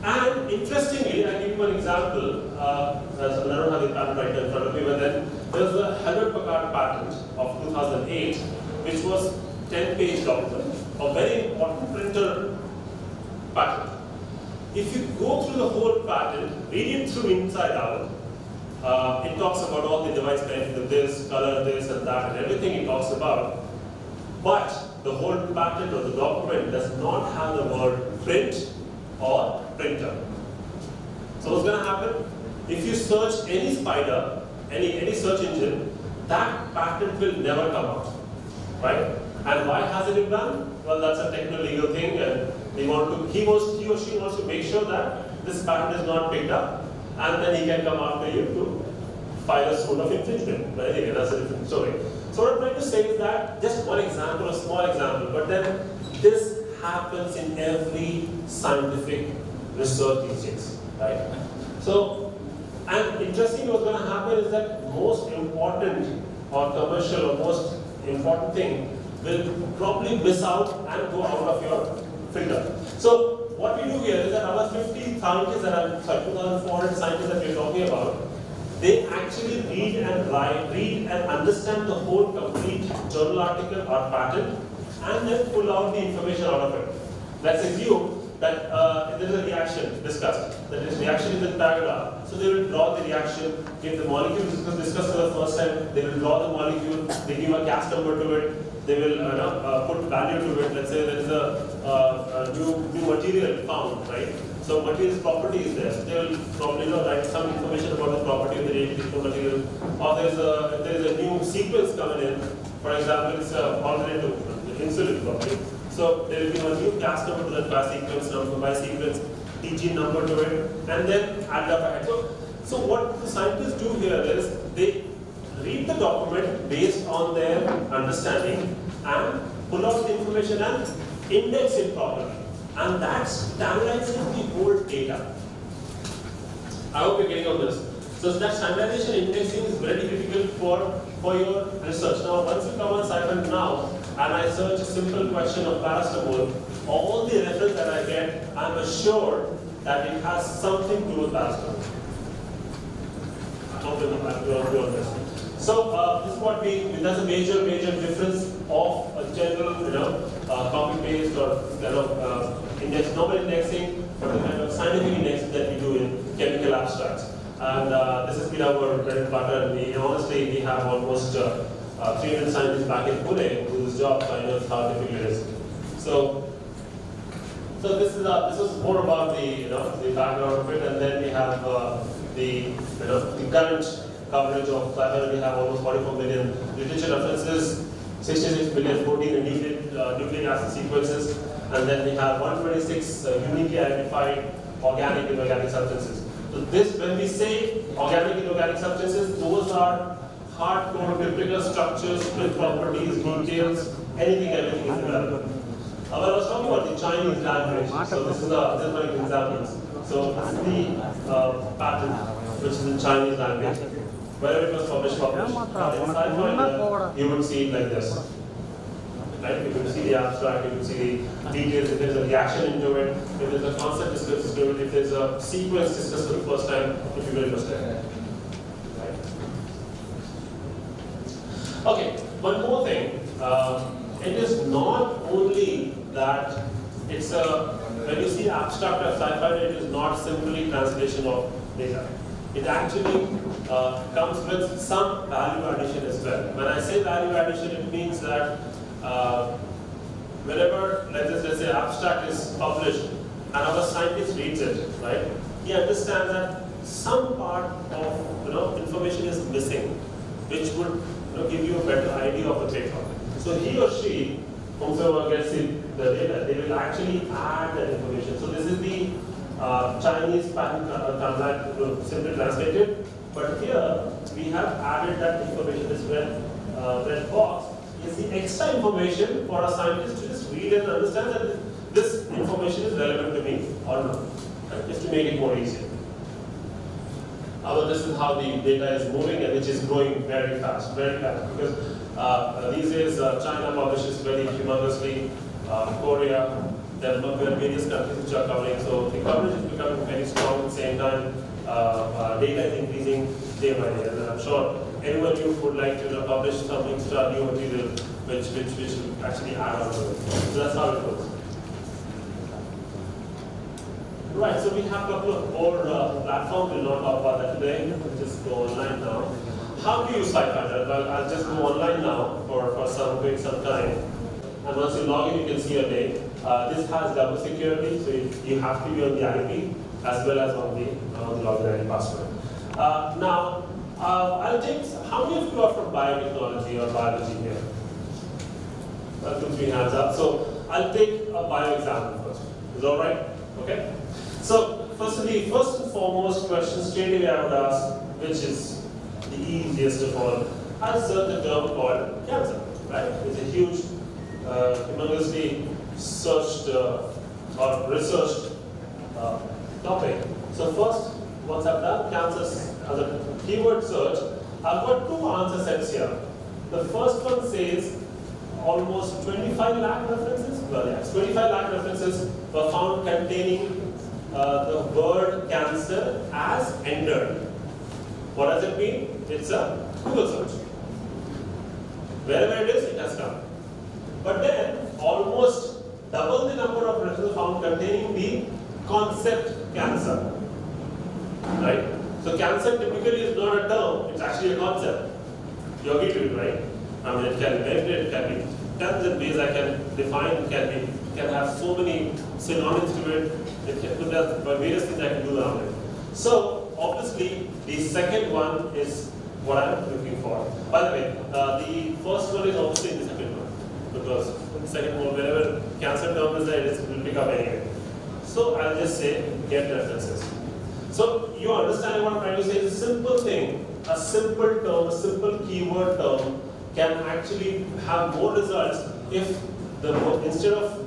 And interestingly, I give you an example. I don't have the patent right in front of me, but then there's a Hewlett-Packard patent of 2008, which was 10-page document, a very important printer patent. If you go through the whole patent, read it through inside out, it talks about all the device benefits of this, color, this and that, and everything it talks about. But the whole patent or the document does not have the word print or printer. So what's going to happen? if you search any spider, any search engine, that patent will never come out, right? And why has it been done? Well, that's a technical legal thing, and he or she wants to make sure that this patent is not picked up, and then he can come after you to file a suit of infringement. But anyway, that's a different story. So what I'm trying to say is that just one example, a small example, but then this happens in every scientific research these days, right? So, and interestingly, what's going to happen is that most important or commercial or most important thing will probably miss out and go out of your filter. So, what we do here is that our 50 scientists that are, 2,400 scientists that we're talking about, they actually read and understand the whole complete journal article or patent, and then pull out the information out of it. Let's assume that there is a reaction discussed. That is, reaction is in paragraph. So they will draw the reaction, if the molecule is discussed for the first time, they will draw the molecule, they give a CAS number to it, they will put value to it. Let's say there is a new material found, right? So material's property is there. So they will probably write some information about the property of the material. Or there is a new sequence coming in. For example, it's alternative insulin property. So there will be a new class number to that by sequence, TG number to it, and then add up ahead. So what the scientists do here is they read the document based on their understanding and pull out the information and index it properly. And that's standardizing the whole data. I hope you're getting on this. So that standardization indexing is very critical for your research. Now, once you come on SciFi now, and I search a simple question of paracetamol, all the reference that I get, I'm assured that it has something to do with paracetamol. I hope you're on this. So this is what that's a major difference of a general, copy paste or index, not indexing, but the kind of scientific indexing that we do in chemical abstracts. And this has been our bread and butter. And honestly, we have almost 300 scientists back in Pune who do this job, so I know how difficult it is. So this is more about the background of it, and then we have the current coverage of SciFi. We have almost 44 million literature references, 66 million protein and nucleic acid sequences, and then we have 126 uniquely identified organic and inorganic substances. So when we say organic and inorganic substances, those are hardcore critical structures, split properties, details, everything is available. I was talking about the Chinese language. So this is one example. So this is the patent, which is in Chinese language. Wherever it was published. You would see it like this. Right? You can see the abstract, you can see the details, if there's a reaction into it, if there's a concept discussed into it, if there's a sequence discussed for the first time, if you will understand. Right? Okay, one more thing. It is not only that it's when you see abstract of SciFi, it is not simply translation of data. It actually comes with some value addition as well. When I say value addition, it means that whenever, let's say, abstract is published and our scientist reads it, right? He understands that some part of information is missing, which would give you a better idea of the paper. So he or she, whoever gets the data, they will actually add that information. So this is the Chinese patent simply translated, but here we have added that information. This red box is the extra information for a scientist to just read and understand that this information is relevant to me or not, right? Just to make it more easier. This is how the data is moving, and which is growing very fast, because these days China publishes very humongously, Korea, there are various countries which are covering, so the coverage is becoming very strong at the same time. Data is increasing day by day, and I'm sure anyone you would like to publish some extra new material which will actually add on to it. So that's how it goes. Right, so we have a couple of more platforms. We'll not talk about that today. We'll just go online now. How do you use SciFi? Well, I'll just go online now for some time. And once you log in, you can see your name. This has double security, so you have to be on the IP as well as on the login ID password. Now, I'll take, how many of you are from biotechnology or biology here? 2, 3 hands up. So I'll take a bio example first. Is that all right? Okay? So, first and foremost question straight away I would ask, which is the easiest of all. I'll search the term called cancer, right? It's a huge, humongously searched or researched topic. So first, once I've done cancer as a keyword search, I've got 2 answer sets here. The first one says almost 25 lakh references. Well, yes, 25 lakh references were found containing the word cancer as entered. What does it mean? It's a Google search. Wherever it is, it has come. But then, almost double the number of references found containing the concept cancer. Right? So cancer typically is not a term, it's actually a concept. You agree to it, right? I mean, it can be vector, it can be tons of ways I can define, it can have so many synonyms to it, there are various things I can do around it. So, obviously, the second one is what I'm looking for. By the way, the first one is obviously in the second one, because in the second one, wherever cancer term is there, it will pick up anyway. So, I'll just say get references. So, you understand what I'm trying to say? It's a simple thing, a simple term, a simple keyword term can actually have more results if instead of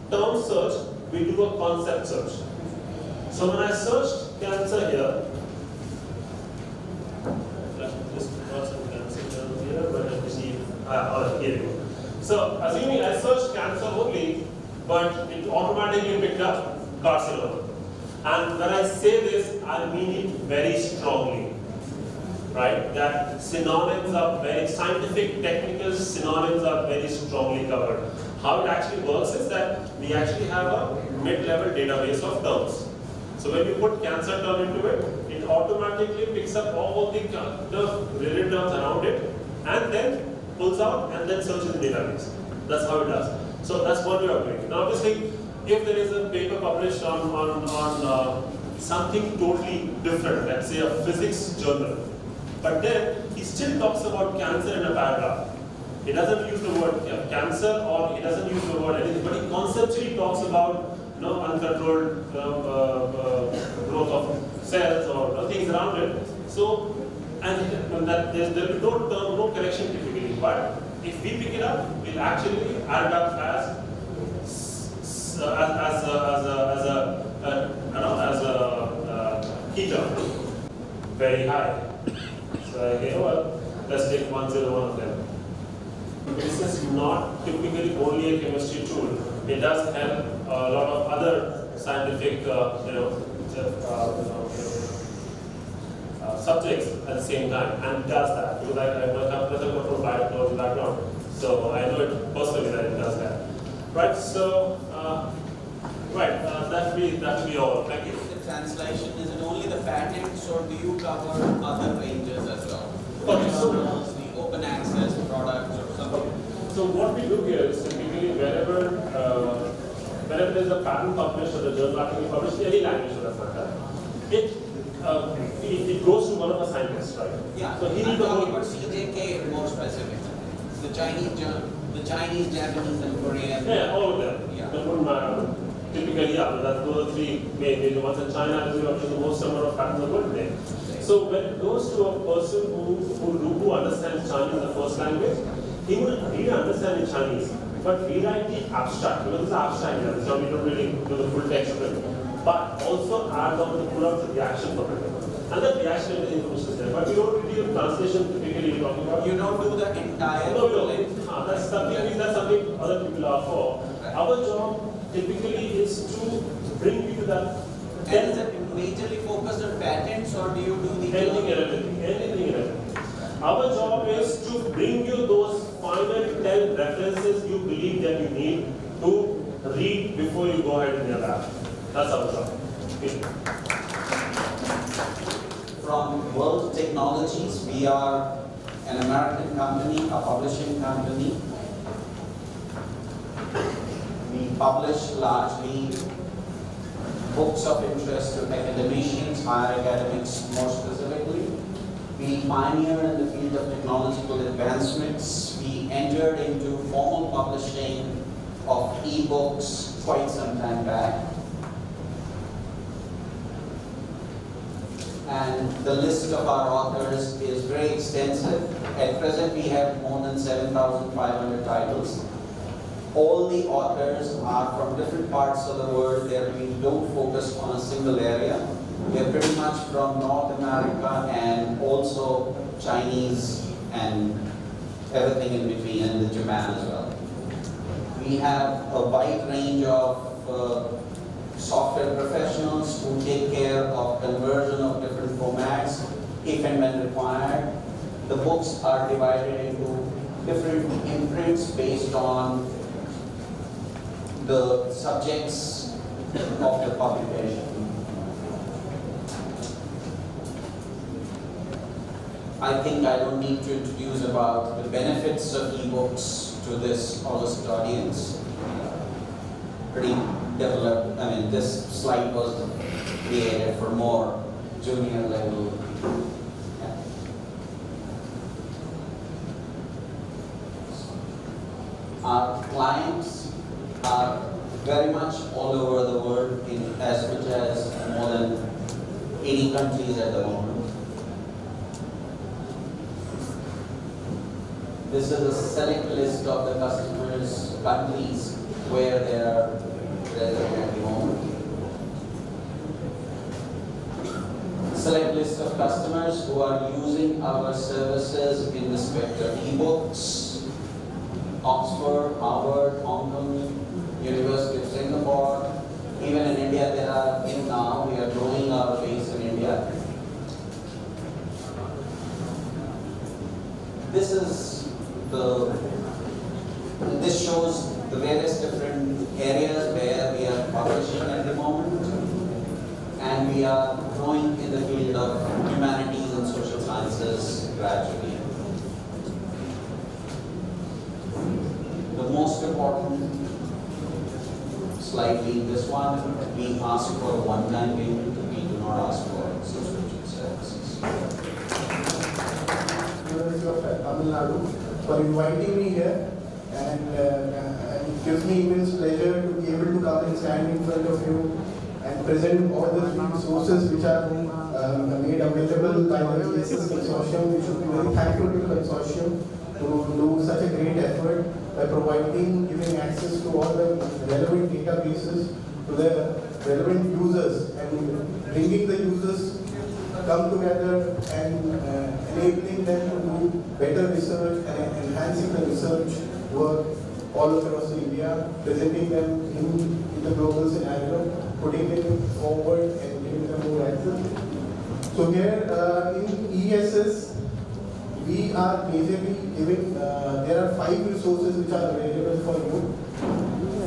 term search, we do a concept search. So when I searched cancer here, just got some cancer terms here, but let me see. Here we go. So assuming I searched cancer only, but it automatically picked up carcinoma. And when I say this, I mean it very strongly. Right? That synonyms are very, scientific, technical synonyms are very strongly covered. How it actually works is that we actually have a mid-level database of terms. So when you put cancer term into it, it automatically picks up all the related terms around it and then pulls out and then searches the database. That's how it does. So that's one way of doing it. Now obviously, if there is a paper published on something totally different, let's say a physics journal, but then he still talks about cancer in a paragraph. He doesn't use the word cancer or he doesn't use the word anything, but he conceptually talks about uncontrolled growth of cells or things around it. So, and that there will be no term, no correction typically. But if we pick it up, we'll actually add it up as key term, very high. So okay, well, let's take 101 of them. This is not typically only a chemistry tool. It does help a lot of other scientific, subjects at the same time, and does that because I'm a control biotechnology background, so I know it personally that it does that. Right. So, that will be all. Thank you. The translation, is it only the patents or do you cover other ranges as well? Okay, so the open access products or something? So what we do here is typically whenever there is a patent published or the journal article published in any language for that matter, it goes to one of the scientists, right? Yeah. So he I'm needs the talking whole. about CJK more specific. The Chinese, Japanese, and Korean. Yeah, all of them. Yeah. That wouldn't matter. Typically, yeah, but those are 3 main ones. In China, we have the most number of patents in the world there. So when it goes to a person who understands Chinese as the first language, he would really understand in Chinese, but rewrite the abstract, because it's abstract here, so we don't really do the full text of it, but also add on the pull out the reaction from it. And that reaction is information is there, but we don't really do translation typically you're talking about. You don't do the entire. No. That's something other people are for. Right. Our job typically is to bring you to that. And is it majorly focused on patents or do you do the anything and everything? Our job is to bring you those final 10 references you believe that you need to read before you go ahead in your lab. That's our job. Okay. From World Technologies, we are an American company, a publishing company. We publish largely books of interest to academicians, higher academics more specifically. We pioneered in the field of technological advancements. We entered into formal publishing of e-books quite some time back. And the list of our authors is very extensive. At present, we have more than 7,500 titles. All the authors are from different parts of the world. We don't focus on a single area. We are pretty much from North America and also Chinese and everything in between, and Japan as well. We have a wide range of software professionals who take care of conversion of different formats if and when required. The books are divided into different imprints based on the subjects of the publication. I think I don't need to introduce about the benefits of ebooks to this august audience. Pretty developed, this slide was created for more junior level. Yeah. Our clients are very much all over the world, in as much as more than 80 countries at the moment. This is a select list of the customers' countries where they are present at the moment. Select list of customers who are using our services in respect of ebooks: Oxford, Harvard, Hong Kong, University of Singapore. Even in India, there are now. We are growing our base in India. This shows the various different areas where we are publishing at the moment, and we are growing in the field of humanities and social sciences gradually. The most important slide being this one, we ask for one-time payment, we do not ask for subscription services. University of Tamil Nadu for inviting me here, and it gives me immense pleasure to be able to come and stand in front of you and present all the resources which are made available by the GSS Consortium. We should be very thankful to the consortium to do such a great effort by giving access to all the relevant databases to the relevant users, and bringing the users come together and enabling them to do better research and enhancing the research work all across India, presenting them in the global scenario, putting them forward and giving them more access. So here in ESS, we are majorly giving, there are 5 resources which are available for you.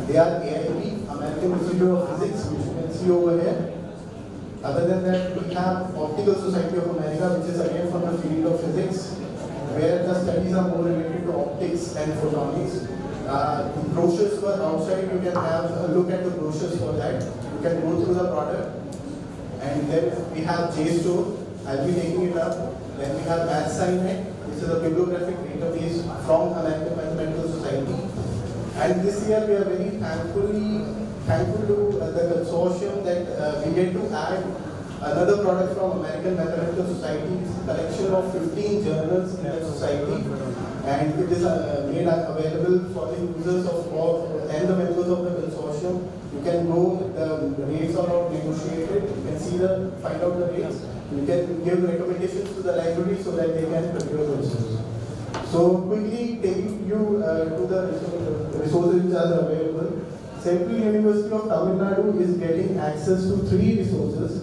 They are AIP, American Institute of Physics, which you can see over here. Other than that, we have Optical Society of America, which is again from the field of physics, where the studies are more related to optics and photonics. The brochures were outside, you can have a look at the brochures for that. You can go through the product. And then we have JSTOR, I'll be taking it up. Then we have MathSciNet, which is a bibliographic database from American Mathematical Society. And this year we are very thankful to the consortium that we get to add another product from American Mathematical Society. It's a collection of 15 journals in the society, and it is made available for the users of and the members of the consortium. You can go, the rates are not negotiated, you can find out the rates. You can give recommendations to the library so that they can procure themselves. So quickly taking you to the resources which are available. Central University of Tamil Nadu is getting access to 3 resources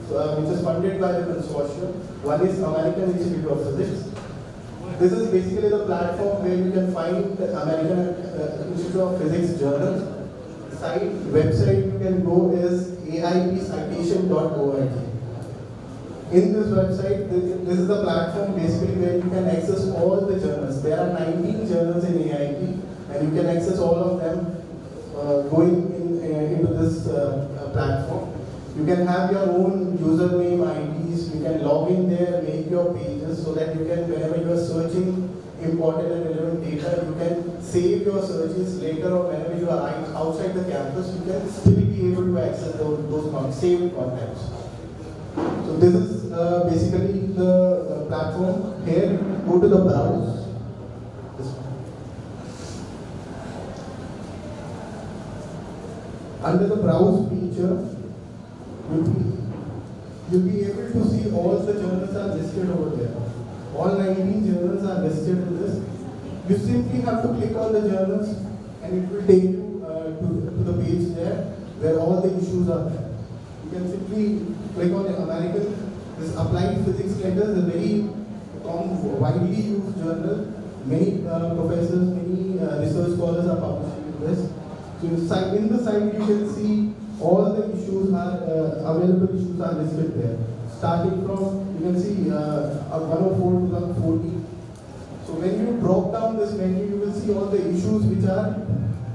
which is funded by the consortium. One is American Institute of Physics. This is basically the platform where you can find the American Institute of Physics journals. Website you can go is aipcitation.org. In this website, this is the platform basically where you can access all the journals. There are 19 journals in AIP, and you can access all of them going into this platform. You can have your own username, IDs, you can log in there, make your pages so that you can, whenever you are searching important and relevant data, you can save your searches later, or whenever you are outside the campus, you can still be able to access those saved contacts. So this is basically the platform. Here, go to the browse. This one. Under the browse feature, you'll be able to see all the journals are listed over there. All 19 journals are listed in this. You simply have to click on the journals and it will take you to the page there where all the issues are there. You can simply click on the American. This Applied Physics Letters is a very widely used journal. Many professors, many research scholars are publishing this. So in the site you can see all the issues are available issues are listed there. Starting from, you can see 104 to 140. So when you drop down this menu, you will see all the issues which are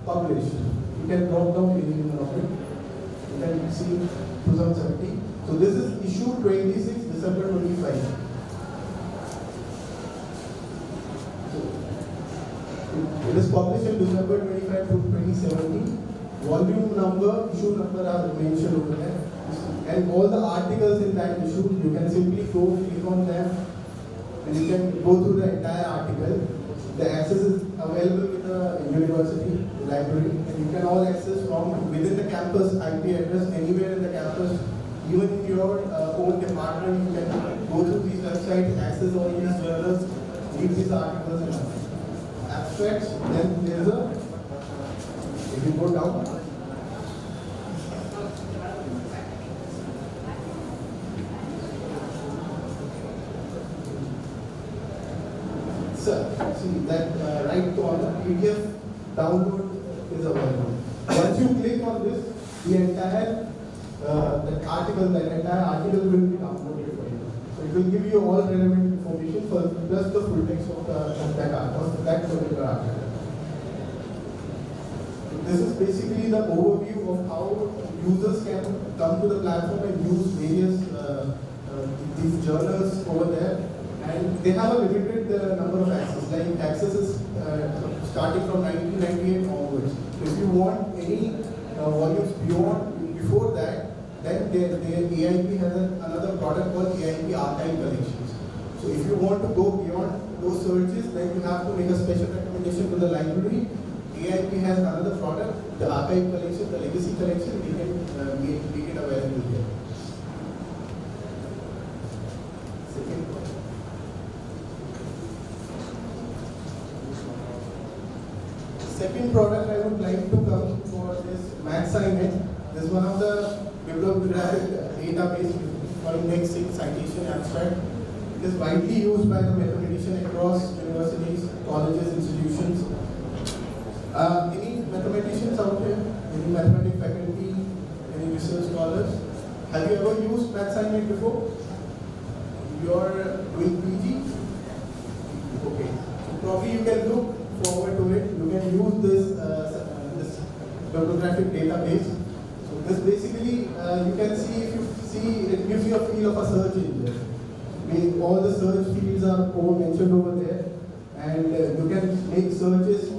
published. You can drop down any one of it. You can see 2017. So this is issue 26, December 25. So it is published in December 25 to 2017. Volume number, issue number are mentioned over there. And all the articles in that issue, you can simply go click on them and you can go through the entire article. The access is available with the university library, and you can all access from within the campus IP address anywhere in the campus. Even in your own department, you can go through these websites, access all these journals, read these articles and abstracts. Then there is a, if you go down, see that right corner PDF download is available. Once you click on this, the entire article will be downloaded for you. So it will give you all relevant information for just the full text of that article, that particular article. This is basically the overview of how users can come to the platform and use various these journals over there. And they have a limited number of access. Like access is starting from 1998 onwards. So if you want any volumes before that, then their AIP has another product called AIP Archive Collections. So if you want to go beyond those searches, then you have to make a special recommendation to the library. AIP has another product, the Archive Collection, the Legacy Collection. We can make it available here. Second product I would like to come for is MathSciNet. This is one of the bibliographic database for indexing citation abstract. It is widely used by the mathematicians across universities, colleges, institutions. Any mathematicians out there? Any mathematics faculty? Any research scholars? Have you ever used MathSciNet before? You are doing PG? Okay. So probably you can look forward to it. You can use this bibliographic database. So this basically, you can see, if you see, it gives you a feel of a search engine. All the search fields are mentioned over there, and you can make searches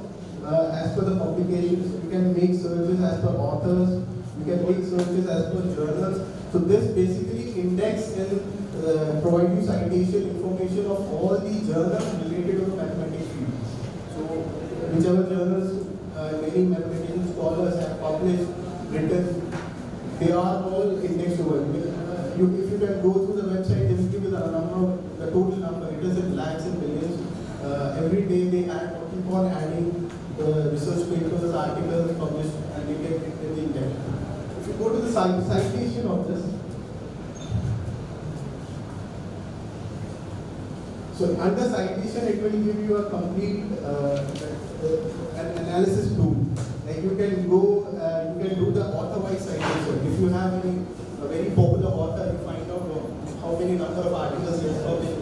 as per the publications. You can make searches as per authors. You can make searches as per journals. So this basically index and provide you citation information of all the journals related to the mathematics field. So whichever journals many mathematician scholars have published, written, they are all indexed over. If you can go through the website, they will give you the number, the total number. It is in lakhs and millions. Every day they keep on adding research papers, articles published, and they get it in the index. If you go to the citation of this, so under citation, it will give you a complete an analysis tool. Like you can go, you can do the author-wise citation. If you have a very popular author, you find out how many number of articles he has published,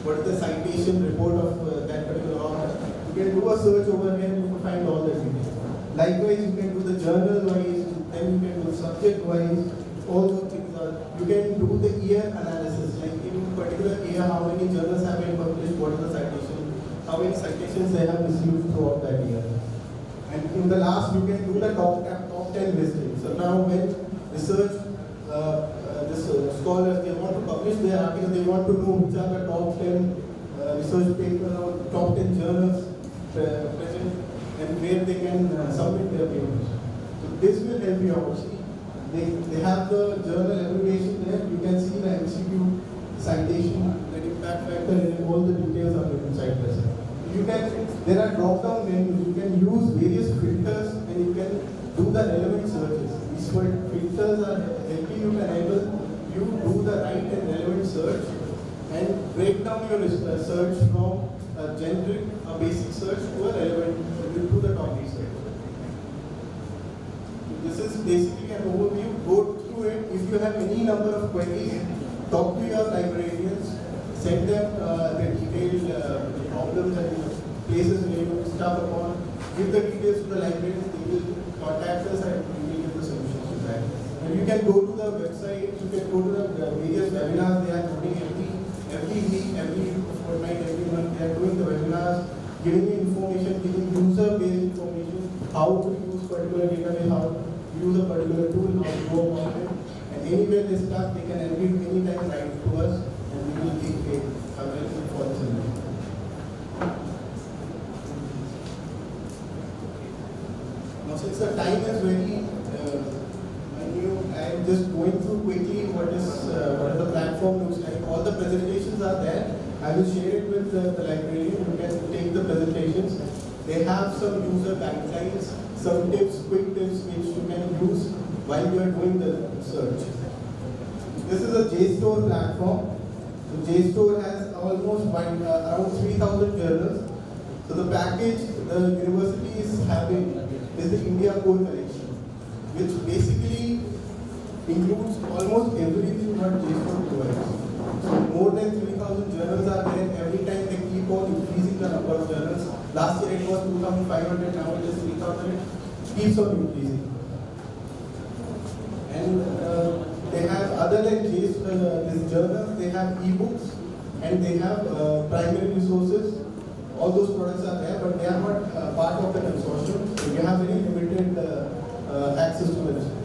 what is the citation report of that particular author. You can do a search over here and you can find all the details. Likewise, you can do the journal-wise, then you can do subject-wise. All those things are you can do the year analysis, like in particular year, how many journals have been published, what is the citation, how many citations they have received throughout that year. And in the last, you can do the top 10 listing. So now when research, scholars, they want to publish their article, they want to know which are the top 10 research papers or top 10 journals present and where they can submit their papers. So this will help you out. See, they have the journal abbreviation there. You can see the MCQ, citation, the impact factor, and all the details are written side by side. You can, there are drop-down menus. You can use various filters and you can do the relevant searches. These filters are helping you to enable you do the right and relevant search and break down your search from a generic, a basic search to a relevant, to the topic search. This is basically an overview. Go through it. If you have any number of queries, talk to your librarians, send them the detailed problems and places where you stuff upon. Give the details to the librarians. They will contact us and we will give the solutions to that. And you can go to the website. You can go to the various webinars. They are doing every week, every fortnight, every month. They are doing the webinars, giving you information, giving user-based information, how to use particular database, how to use a particular tool, how to go about it. And anywhere they stuck, they can anytime write to us and we will be available for the solution. Now since the time is very I am just going through quickly what the platform looks like. All the presentations are there. I will share it with the librarian. You can take the presentations. They have some user guidelines, some tips, quick tips which you can use while you are doing the search. This is a JSTOR platform. So JSTOR has almost around 3,000 journals. So the package the university is having is the India Core Collection, which basically includes almost everything what JSTOR provides. So more than 3,000 journals are there. Every time they keep on increasing the number of journals. Last year it was 2,500, now it is 3,000. It keeps on increasing. And they have, other than these journals, they have ebooks and they have primary resources. All those products are there, but they are not part of the consortium. So you have very limited access to them.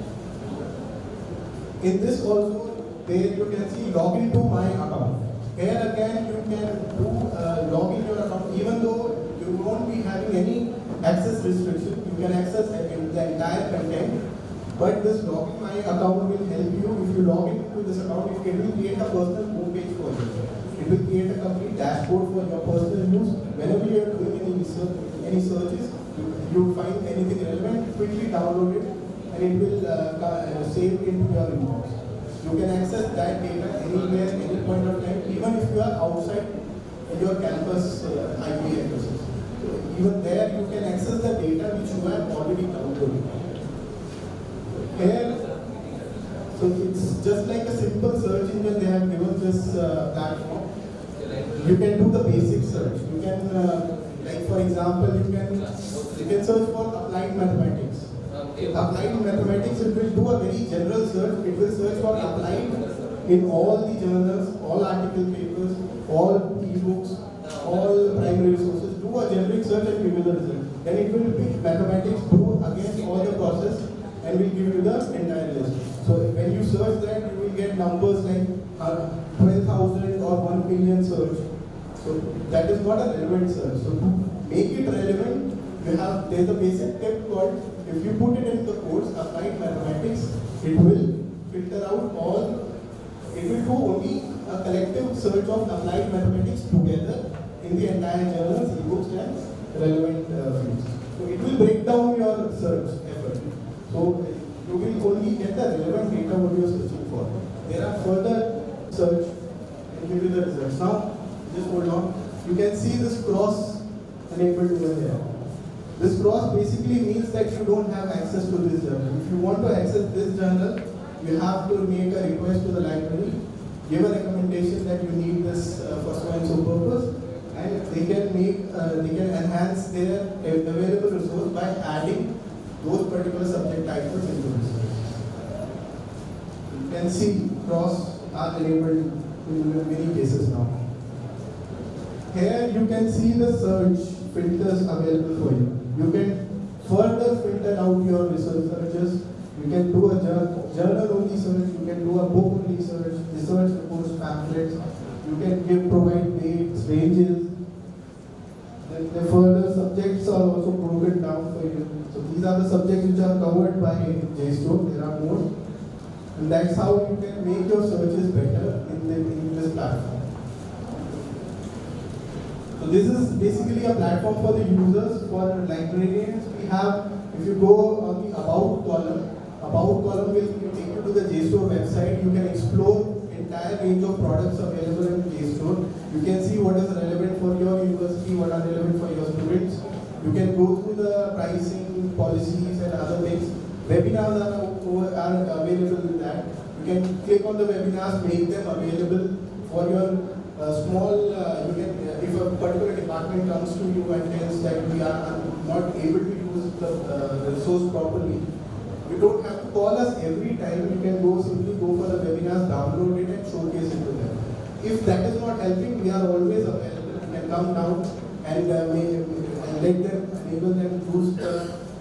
In this also, there you can see login to my account. Here again, you can do login your account, even though you won't be having any access restriction. You can access the entire content. But this login my account will help you. If you log into this account, it will create a personal homepage for you. It will create a complete dashboard for your personal use. Whenever you are doing any research, any searches, you find anything relevant, quickly download it, and it will save into your inbox. You can access that data anywhere, any point of time, even if you are outside your campus IP addresses. Even there, you can access the data which you have already downloaded. Here, so it's just like a simple search engine they have given this platform. You can do the basic search. You can, like for example, you can search for applied mathematics. Applied mathematics, it will do a very general search. It will search for applied in all the journals, all article papers, all ebooks, all primary resources. Do a generic search and give you the result. Then it will pick mathematics, do again all the process, and will give you the entire list. So when you search that, you will get numbers like 12,000 or 1 million search. So that is not a relevant search. So to make it relevant, there's a basic tip called, if you put it in the course applied mathematics, it will filter out all, it will do only a collective search of applied mathematics together in the entire journals, ebooks and relevant fields. So it will break down your search effort. So you will only get the relevant data what you are searching for. There are further search and give you the results. Now, just hold on. You can see this cross enabled over here. This cross basically means that you don't have access to this journal. If you want to access this journal, you have to make a request to the library, give a recommendation that you need this for so and so purpose, and they can enhance their available resource by adding those particular subject titles into this. You can see cross are enabled in many cases now. Here you can see the search filters available for you. You can further filter out your research searches. You can do a journal-only search, you can do a book-only search, research reports, pamphlets. You can provide dates, ranges. The further subjects are also broken down for you. So these are the subjects which are covered by JSTOR. There are more. And that's how you can make your searches better in this platform. So this is basically a platform for the users, for librarians. We have, if you go on the About column will take you to the JSTOR website. You can explore entire range of products available in JSTOR. You can see what is relevant for your university, what are relevant for your students. You can go through the pricing, policies and other things. Webinars are available in that. You can click on the webinars, make them available for your if a particular department comes to you and tells that we are not able to use the resource properly, you don't have to call us every time. You can simply go for the webinars, download it and showcase it to them. If that is not helping, we are always available. You can come down and enable them use the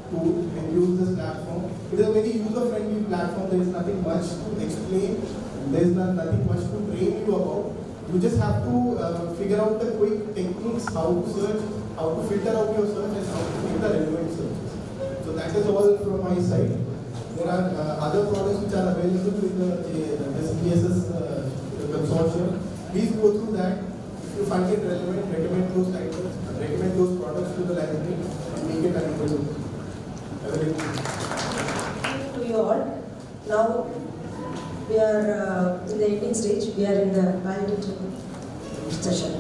tool and use this platform. It is a very user-friendly platform. There is nothing much to explain. There is nothing much to train you about. You just have to figure out the quick techniques, how to search, how to filter out your search and how to make the relevant searches. So that is all from my side. There are other products which are available with the SPSS consortium. Please go through that. If you find it relevant, recommend those titles, recommend those products to the library and make it available. Thank you to you all. Now we are in the ending stage. We are in the validation session.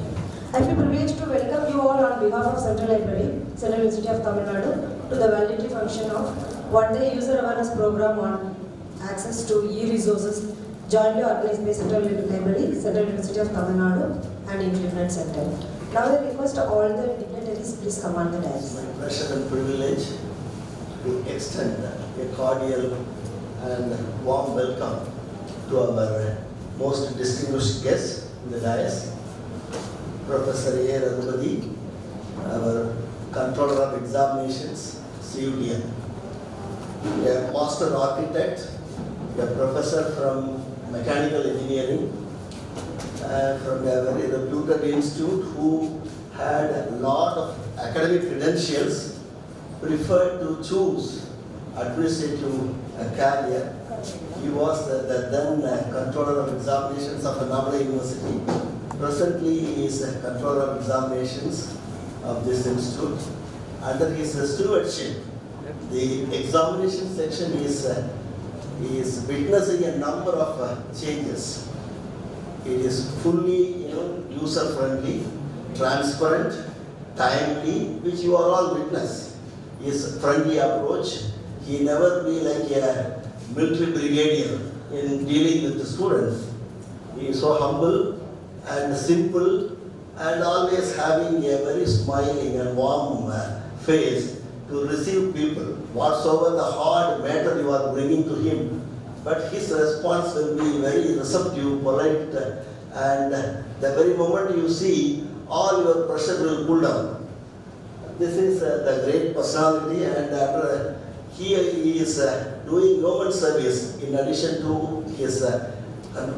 I feel privileged to welcome you all on behalf of Central Library, Central University of Tamil Nadu, to the validatory function of one-day user awareness program on access to e-resources, jointly organized by Central Library, Central University of Tamil Nadu, and INFLIBNET Center. Now I request all the dignitaries please come on the dais. My pleasure and privilege to extend a cordial and warm welcome to our most distinguished guest in the dais, Professor A. Raghupati, our Controller of Examinations, CUTN, a Master Architect, a Professor from Mechanical Engineering, from a very reputed institute who had a lot of academic credentials, preferred to choose administrative career. He was the then Controller of Examinations of Annamalai University. Presently, he is a Controller of Examinations of this institute. Under his stewardship, the examination section is witnessing a number of changes. It is fully user-friendly, transparent, timely, which you are all witness. His friendly approach. He never be like a military brigadier in dealing with the students. He is so humble and simple and always having a very smiling and warm face to receive people, whatsoever the hard matter you are bringing to him. But his response will be very receptive, polite, and the very moment you see, all your pressure will pull down. This is the great personality, and he is doing government service in addition to his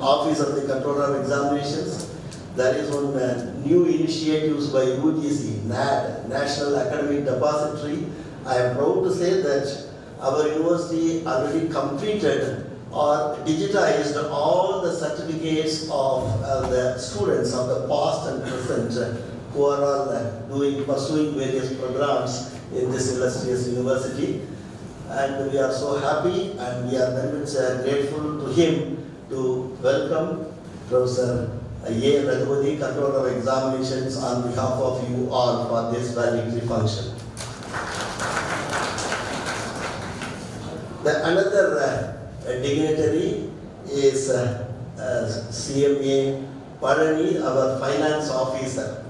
office of the Controller of Examinations. There is one new initiatives by UGC, NAD, National Academic Depository. I am proud to say that our university already completed or digitized all the certificates of the students of the past and present who are all pursuing various programs in this illustrious university. And we are so happy and we are very much grateful to him to welcome Professor A. Raghupati, Controller of Examinations, on behalf of you all for this validatory function. Another dignitary is CMA Parani, our finance officer.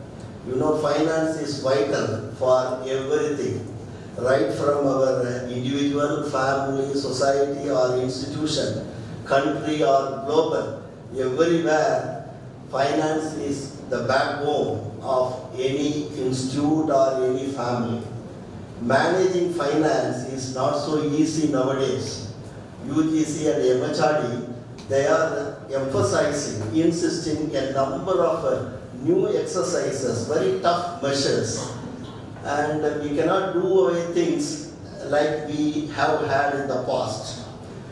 You know, finance is vital for everything, right from our individual, family, society or institution. country or global, everywhere, finance is the backbone of any institute or any family. Managing finance is not so easy nowadays. UGC and MHRD, they are emphasizing, insisting a number of new exercises, very tough measures. And we cannot do away things like we have had in the past.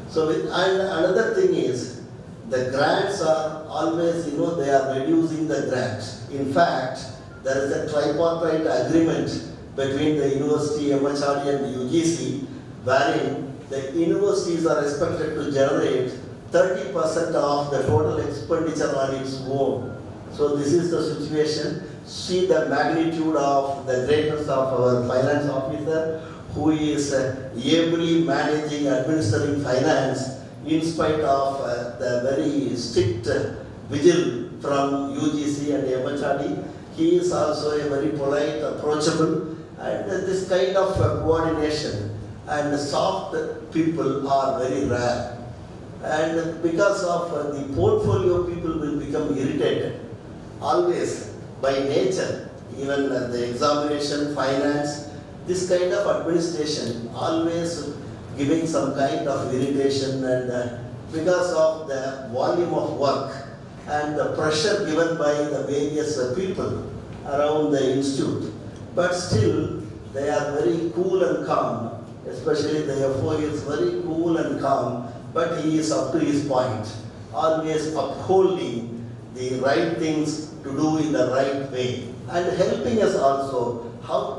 So, and another thing is, the grants are always, they are reducing the grants. In fact, there is a tripartite agreement between the university, MHRD and UGC, wherein the universities are expected to generate 30% of the total expenditure on its own. So this is the situation. See the magnitude of the greatness of our finance officer, who is ably managing, administering finance in spite of the very strict vigil from UGC and MHRD. He is also a very polite, approachable, and this kind of coordination and soft people are very rare. And because of the portfolio, people will become irritated. Always, by nature, even the examination, finance, this kind of administration always giving some kind of irritation, and because of the volume of work and the pressure given by the various people around the institute. But still, they are very cool and calm, especially the FO is very cool and calm, but he is up to his point, always upholding the right things to do in the right way, and helping us also how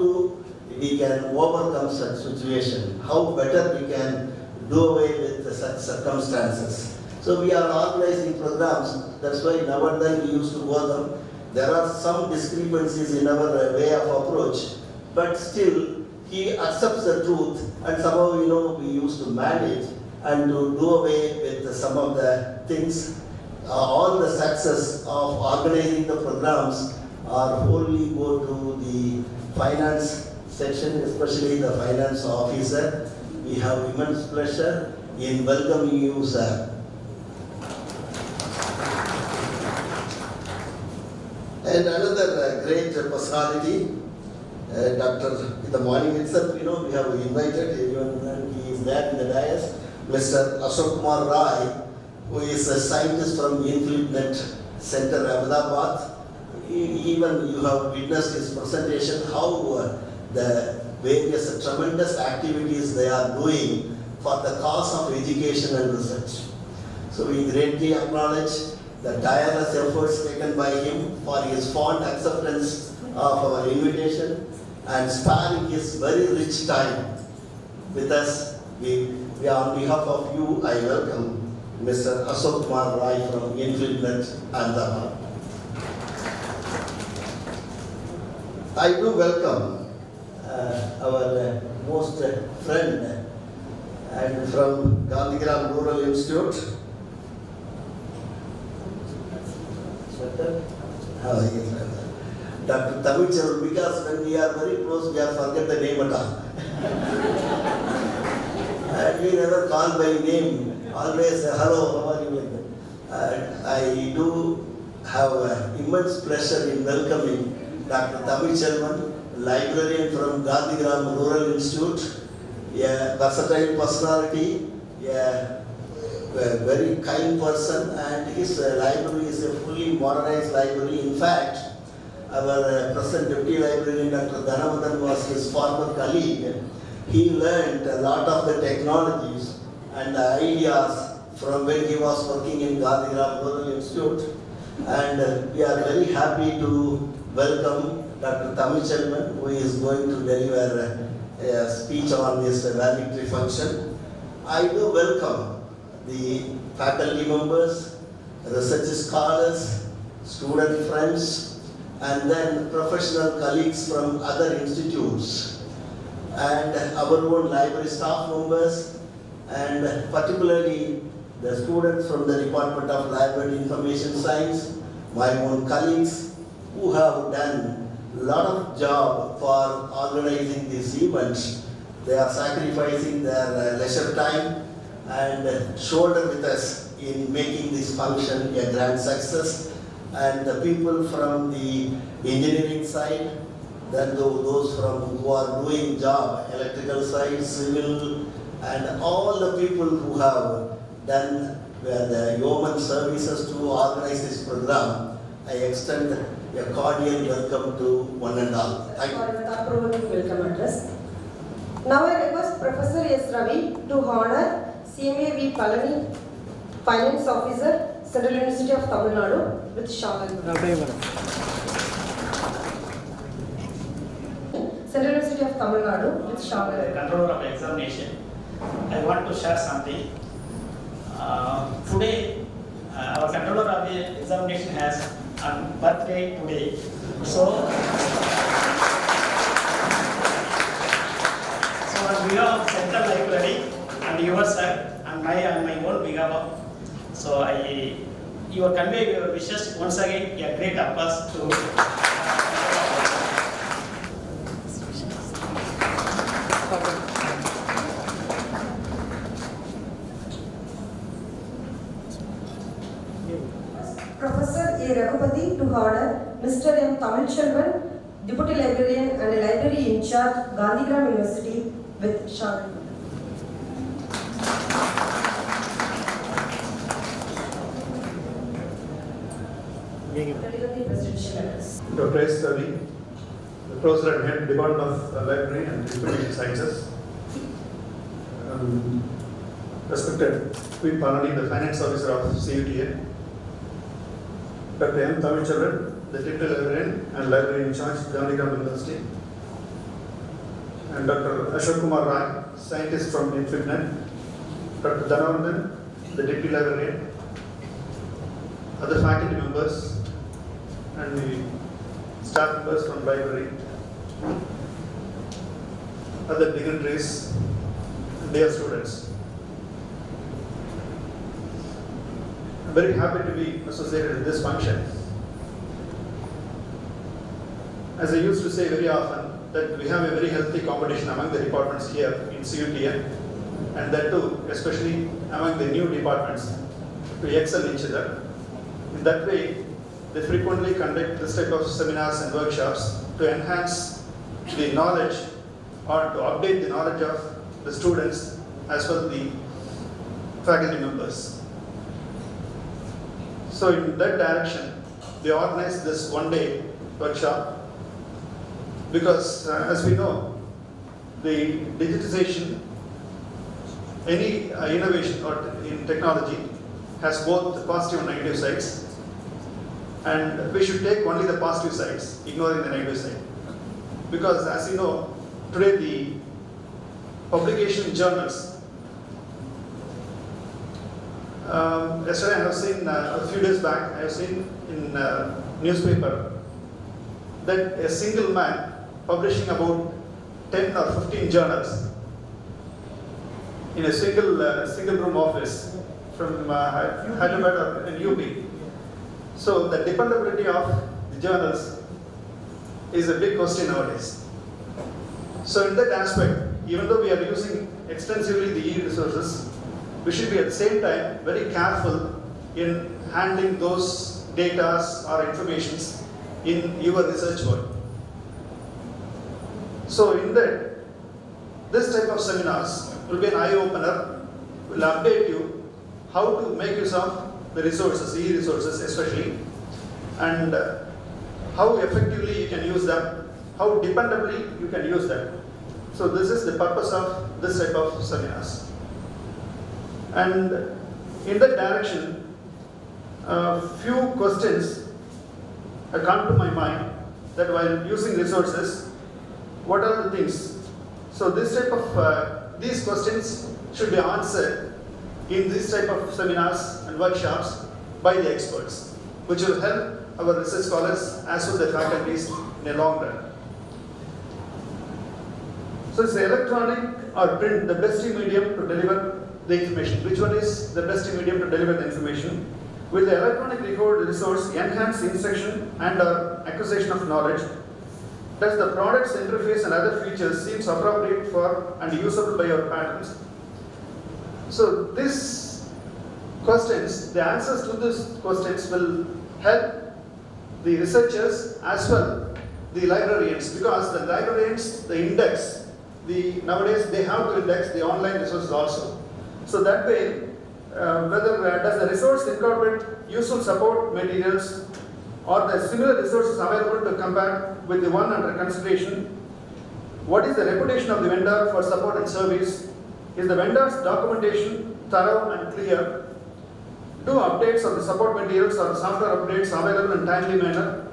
we can overcome such situation, how better we can do away with such circumstances. So we are organizing programs, that's why now and then we used to go them. There are some discrepancies in our way of approach, but still he accepts the truth, and somehow we used to manage and to do away with some of the things. All the success of organizing the programs are wholly go to the finance section, especially the finance officer. We have immense pleasure in welcoming you, sir. And another great personality, Dr. In the morning itself, we have invited everyone, and he is there in the dais, Mr. Ashok Kumar Rai, who is a scientist from INFLIBNET Center, Ahmedabad. Even you have witnessed his presentation, how the various tremendous activities they are doing for the cause of education and research. So we greatly acknowledge the tireless efforts taken by him for his fond acceptance of our invitation and sparing his very rich time with us. We on behalf of you, I welcome Mr. Ashok Kumar Rai from INFLIBNET, Ahmedabad. I do welcome our most friend and from Gandhigram Rural Institute. Dr. Tamil, because when we are very close, we have forget the name at all. And we never call by name. Always hello, how are you? Like that. I do have immense pleasure in welcoming Dr. Tamil, librarian from Gandhigram Rural Institute, a versatile personality, a very kind person, and his library is a fully modernized library. In fact, our present deputy librarian, Dr. Dhanavadan, was his former colleague. He learned a lot of the technologies and the ideas from when he was working in Gandhigram Rural Institute. And we are very happy to welcome Dr. Tamil, who is going to deliver a speech on this valedictory function. I do welcome the faculty members, research scholars, student friends, and then professional colleagues from other institutes, and our own library staff members, and particularly the students from the Department of Library Information Science, my own colleagues who have done a lot of job for organizing this event. They are sacrificing their leisure time and shoulder with us in making this function a grand success. And the people from the engineering side, then those from who are doing job, electrical side, civil, and all the people who have done the yeoman services to organize this program, I extend a cordial welcome to one and all. Thank you. For the approval welcome address. Now I request Professor S. Ravi to honor CMA V. Palani, Finance Officer, Central University of Tamil Nadu, with shawl and Central University of Tamil Nadu, with shawl and Controller of examination. I want to share something. Today, our controller of the examination has a birthday today. So on behalf of Central Library and yours, sir, and my own behalf, so you convey your wishes once again. A great applause to. Professor A. Raghupati to honor Mr. M. Tamilchelvan, Deputy Librarian and Library in Charge, Gandhigram University, with shawl. Presidential address. Dr. S. Ravi, the Professor and Head Department of Library and Information Sciences. Respected Queen Palani, the Finance Officer of CUTN. Dr. M. Tamilchelvan, the Deputy Librarian and Library in Charge, Gandhigram University. And Dr. Ashok Kumar Rai, Scientist from INFLIBNET. Dr. Dhananandan, the Deputy Librarian. Other faculty members and the staff members from library, other dignitaries, and dear students. I'm very happy to be associated with this function. As I used to say very often, that we have a very healthy competition among the departments here in CUTN, and that too, especially among the new departments, to excel each other. In that way, they frequently conduct this type of seminars and workshops to enhance the knowledge or to update the knowledge of the students as well as the faculty members. So in that direction, they organized this one-day workshop because as we know, the digitization, any innovation or in technology has both positive and negative sides. And we should take only the positive sides, ignoring the negative side. Because as you know, today the publication journals, yesterday I have seen, a few days back, I have seen in newspaper that a single man publishing about 10 or 15 journals in a single room office from Hyderabad or UP. So the dependability of the journals is a big question nowadays. So in that aspect, even though we are using extensively the e-resources, we should be at the same time very careful in handling those data or informations in your research work. So in that, this type of seminars will be an eye-opener, will update you how to make use of the resources, e-resources especially, and how effectively you can use them, how dependably you can use them. So this is the purpose of this type of seminars. And in that direction, a few questions come to my mind that while using resources, what are the things? So this type of, these questions should be answered in this type of seminars and workshops by the experts, which will help our research scholars as well as the faculties in a long run. So is electronic or print the best medium to deliver the information? Which one is the best medium to deliver the information? Will the electronic record resource enhance instruction and acquisition of knowledge? Does the product's interface and other features seems appropriate for and usable by our patrons? So these questions, the answers to these questions will help the researchers as well the librarians, because the librarians, the index, nowadays they have to index the online resources also. So that way, whether does the resource incorporate useful support materials or the similar resources available to compare with the one under consideration? What is the reputation of the vendor for support and service? Is the vendor's documentation thorough and clear? Do updates of the support materials or software updates available in timely manner?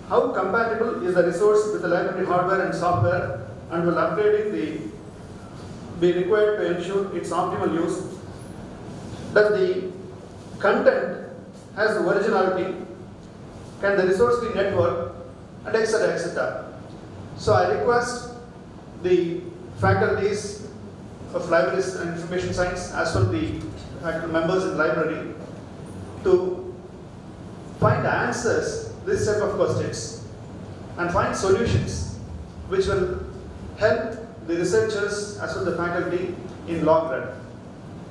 How compatible is the resource with the library hardware and software, and will upgrading be required to ensure its optimal use? Does the content has originality? Can the resource be networked? And etc. etc. So I request the faculties of libraries and information science as well the faculty members in library to find answers this type of questions and find solutions which will help the researchers as well the faculty in long run.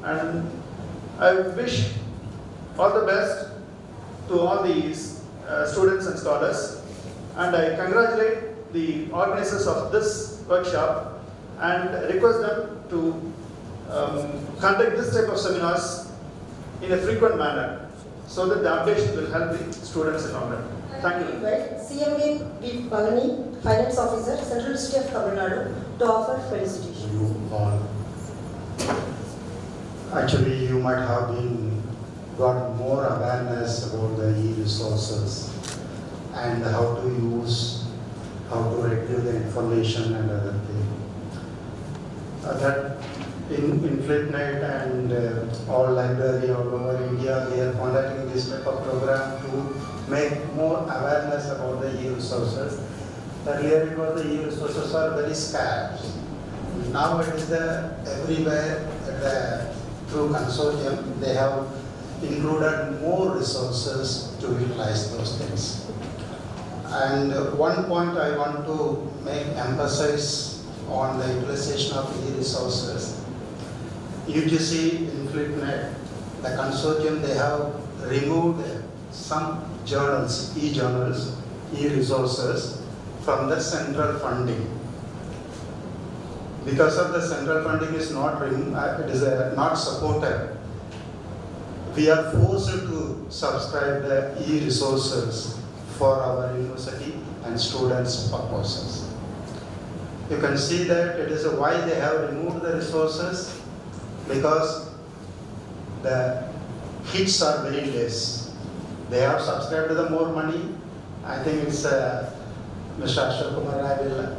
And I wish all the best to all these students and scholars, and I congratulate the organizers of this workshop and request them to conduct this type of seminars in a frequent manner so that the updation will help the students in long run. Thank you. CMA B. Palani, Finance Officer, Central District of Tamil Nadu, to offer felicitations. You all. Actually, you might have got more awareness about the e-resources and how to use, how to retrieve the information and other things. That in INFLIBNET and all library all over India, we are conducting this type of program to make more awareness about the e-resources. Earlier it was the e-resources are very scarce. Now it is everywhere through consortium, they have included more resources to utilize those things. And one point I want to make emphasis on the utilization of e-resources. UGC, INFLIBNET, the consortium, they have removed some journals, e-journals, e-resources from the central funding. Because of the central funding is not not supported, we are forced to subscribe the e-resources for our university and students' purposes. You can see that it is why they have removed the resources, because the hits are very less. They have subscribed to the more money. I think it's Mr. Ashok Kumar, I will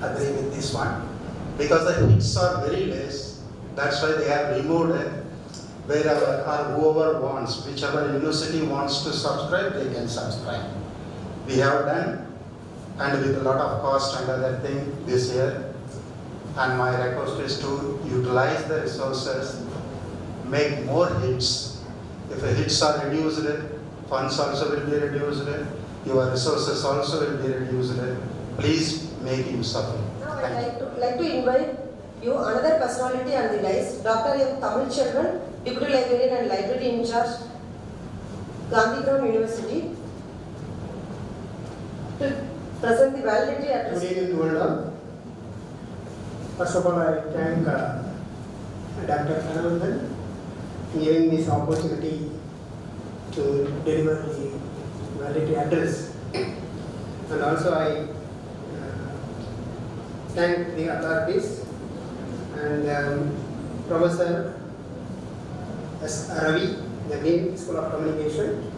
agree with this one. Because the hits are very less, that's why they have removed it. Wherever or whoever wants, whichever university wants to subscribe, they can subscribe. We have done, and with a lot of cost and other thing this year. And my request is to utilize the resources, make more hits. If the hits are reduced, funds also will be reduced, your resources also will be reduced. Please make use of it. Now I would like to invite you, another personality on the list, Dr. M. Tamil Chelvan, Deputy Librarian and Library in Charge, Gandhigram University, to present the validity address. Good evening to all. First of all, I thank Dr. Kanavandan for giving this opportunity to deliver the validity address. And also I thank the authorities and Professor S. Ravi, the Dean School of Communication,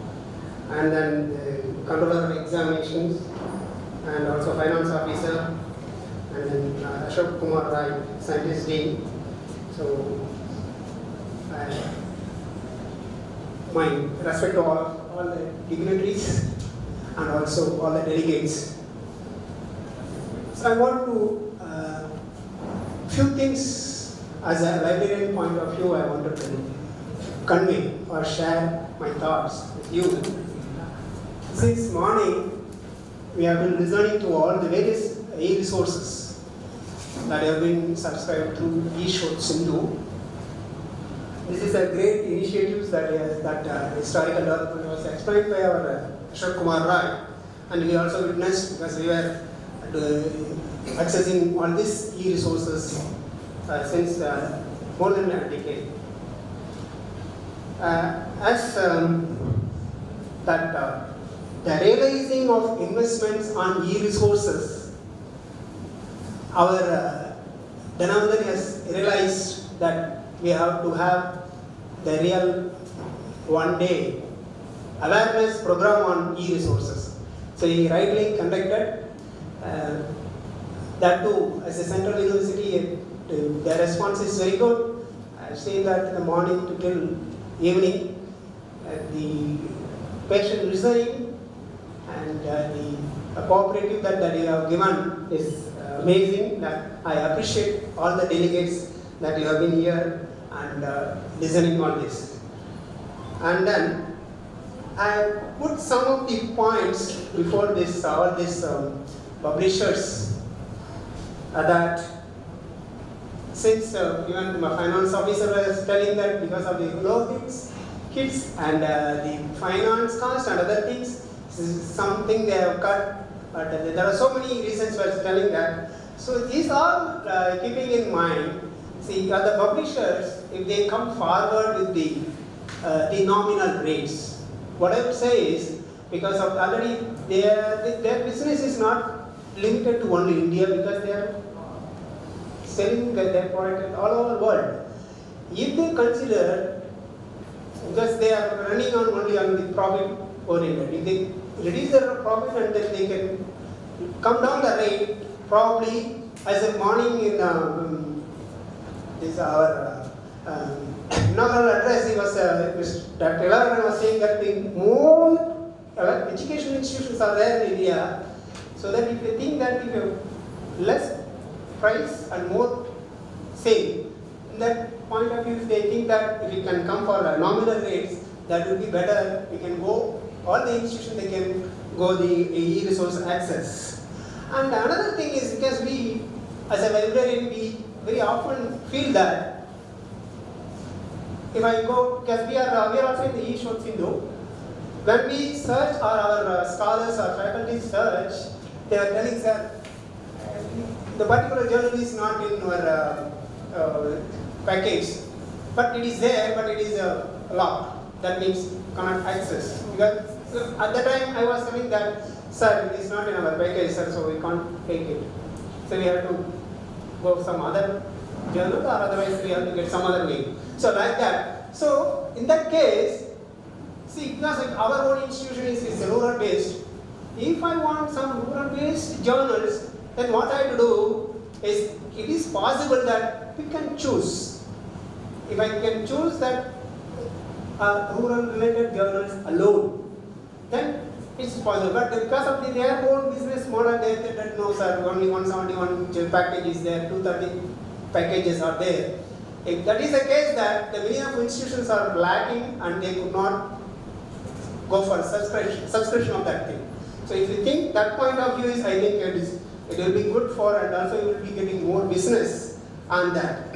and then the Controller of Examinations, and also Finance Officer, and then Ashok Kumar Rai, Scientist Dean. So, my respect to all the dignitaries and also all the delegates. So I want to few things as a librarian point of view I wanted to convey or share my thoughts with you. Since morning we have been listening to all the various e-resources that have been subscribed through eShot Sindhu, this is a great initiative that historical development was explained by our Ashok Kumar Rai, and we also witnessed because we were accessing all these e-resources since more than a decade. The realizing of investments on e-resources, our Dhanandan has realized that we have to have the real one-day awareness program on e-resources. So he rightly conducted that too. As a central university, the response is very good. I've seen that in the morning to till evening, the patient listening and the cooperative that you have given is amazing. That I appreciate all the delegates that you have been here and listening on this. And then I put some of the points before this, all these publishers that since even my finance officer was telling that because of the low kids and the finance cost and other things, this is something they have cut, but there are so many reasons for telling that. So these are keeping in mind, see, the publishers, if they come forward with the nominal rates, what I would say is, because of already their business is not limited to only India, because they are selling their product all over the world. If they consider, because they are running on only on the profit oriented, if they reduce their profit and then they can come down the rate, probably as a morning in this our inaugural address, he was Dr. Elaran was saying that the more education institutions are there in India, so that if you think that if you less price and more sale, in that point of view, if they think that if you can come for nominal rates, that would be better. We can go, all the institutions, they can go the e-resource access. And another thing is, because we, as a librarian, we very often feel that if I go, because we are also in the e-short Sindhu, when we search or our scholars or faculty search, they are telling that the particular journal is not in our package, but it is there, but it is locked. That means cannot access. Because at the time I was telling that, sir, it is not in our package, sir, so we can't take it. So we have to go some other journal, or otherwise we have to get some other way. So like that. So in that case, see, because our own institution is rural based, if I want some rural based journals, then what I have to do is, it is possible that we can choose. If I can choose that rural related journals alone, then it's possible. But because of their own business model, they said no, sir, only 171 package is there, 230 packages are there. If that is the case, that the many of institutions are lacking and they could not go for subscription of that thing. So if you think that point of view is, I think it will be good for, and also you will be getting more business on that.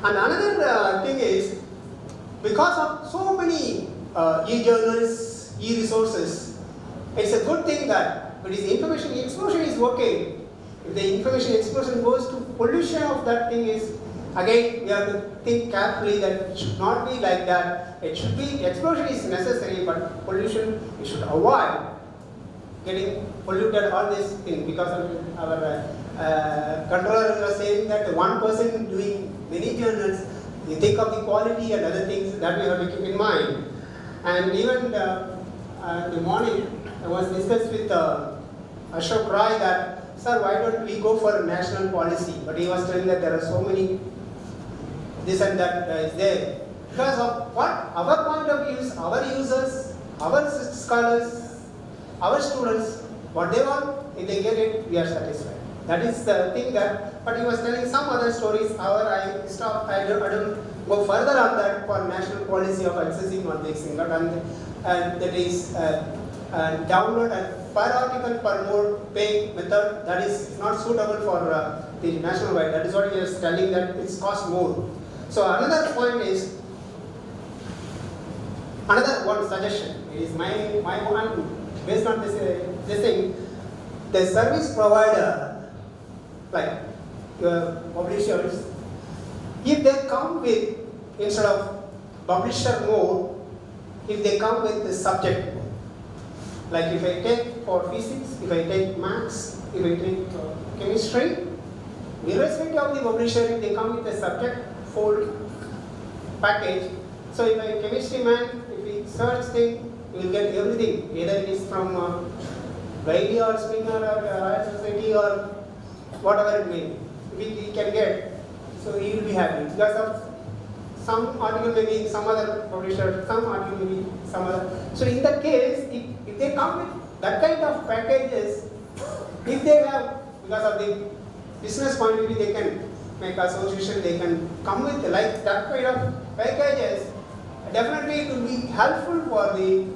And another thing is, because of so many e-journals, e-resources, it's a good thing that, but information explosion is okay. If the information explosion goes to pollution of that thing is, again, we have to think carefully that it should not be like that. It should be, explosion is necessary, but pollution, we should avoid getting polluted all this thing, because of our controller was saying that one person doing many journals, you think of the quality and other things that we have to keep in mind. And even in the morning, I was discussed with Ashok Rai that, sir, why don't we go for a national policy? But he was telling that there are so many this and that is there. Because of what? Our point of view is, our users, our scholars, our students, what they want, if they get it, we are satisfied. That is the thing that, but he was telling some other stories, however, I stop, I don't go further on that for national policy of accessing on this thing. And that is download and per article per mode pay method, that is not suitable for the national wide. That is what he was telling, that it's cost more. So another point is, another one suggestion, it is my one, based on this thing, the service provider, like your publishers, if they come with, instead of publisher mode, if they come with the subject mode, like if I take for physics, if I take maths, if I take chemistry, irrespective of the publisher, if they come with a subject fold package, so if a chemistry man, if he search thing, you will get everything, either it is from Wiley or Springer or Royal Society or whatever it may be, he can get, so he will be happy. Because of some article maybe some other publisher, some article maybe some other. So in that case, if they come with that kind of packages, if they have, because of the business point of view, they can make association, they can come with like that kind of packages, definitely it will be helpful for the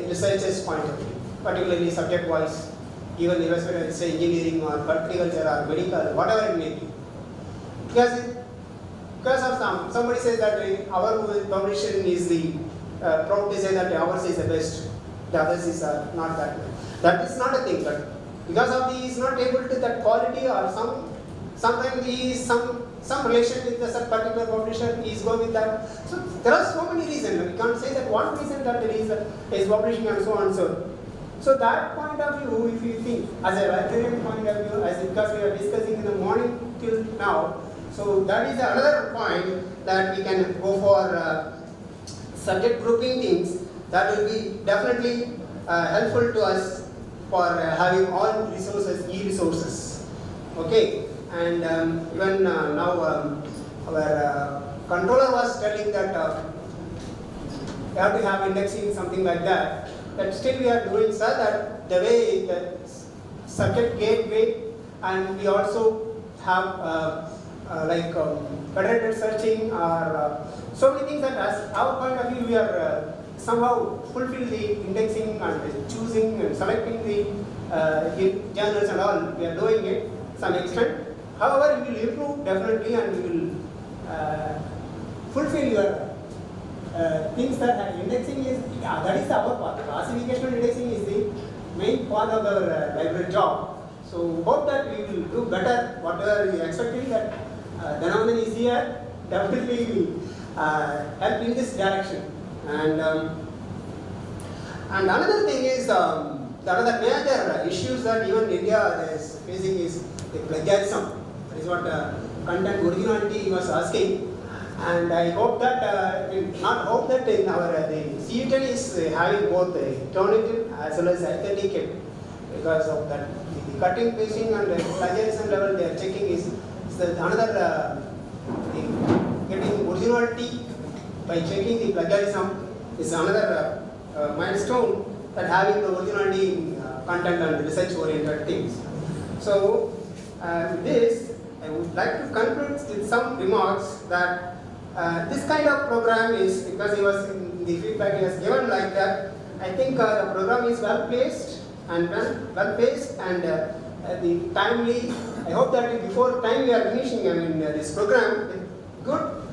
researchers' point of view, particularly subject-wise, even irrespective of say engineering or horticulture or medical, whatever it may be. Because of somebody says that our publication is the, proud to say that ours is the best, the others is not that. That is not a thing, but because of he is not able to that quality or sometimes he is some relation with the particular publisher, he is going with that. So there are so many reasons. We can't say that one reason that there is publishing and so on and so. So that point of view, if you think as a librarian point of view, as because we are discussing in the morning till now, so that is another point that we can go for subject grouping things. That will be definitely helpful to us for having all resources, e-resources. Okay, and even now our controller was telling that we have to have indexing, something like that. That still we are doing, sir, that the way the subject gateway, and we also have like federated searching or so many things that as our point of view we are somehow fulfill the indexing and choosing and selecting the journals and all, we are doing it to some extent. However, we will improve definitely and we will fulfill your things that indexing is, that is our part. Classification indexing is the main part of our library job. So hope that we will do better, whatever we are expecting that Dhananandan is here, definitely will help in this direction. And another thing is, another major issues that even India is facing is the plagiarism. That is what content originality he was asking. And I hope that, not hope that in our, the CUTN is having both Turnitin as well as authenticate, because of that the cutting, pasting and plagiarism level they are checking is another getting originality by checking the plagiarism is another milestone that having the originality in content and research oriented things. So with this I would like to conclude with some remarks that this kind of program is, because he was in the feedback he has given like that, I think the program is well placed and well paced and the timely. I hope that before time we are finishing this program with good,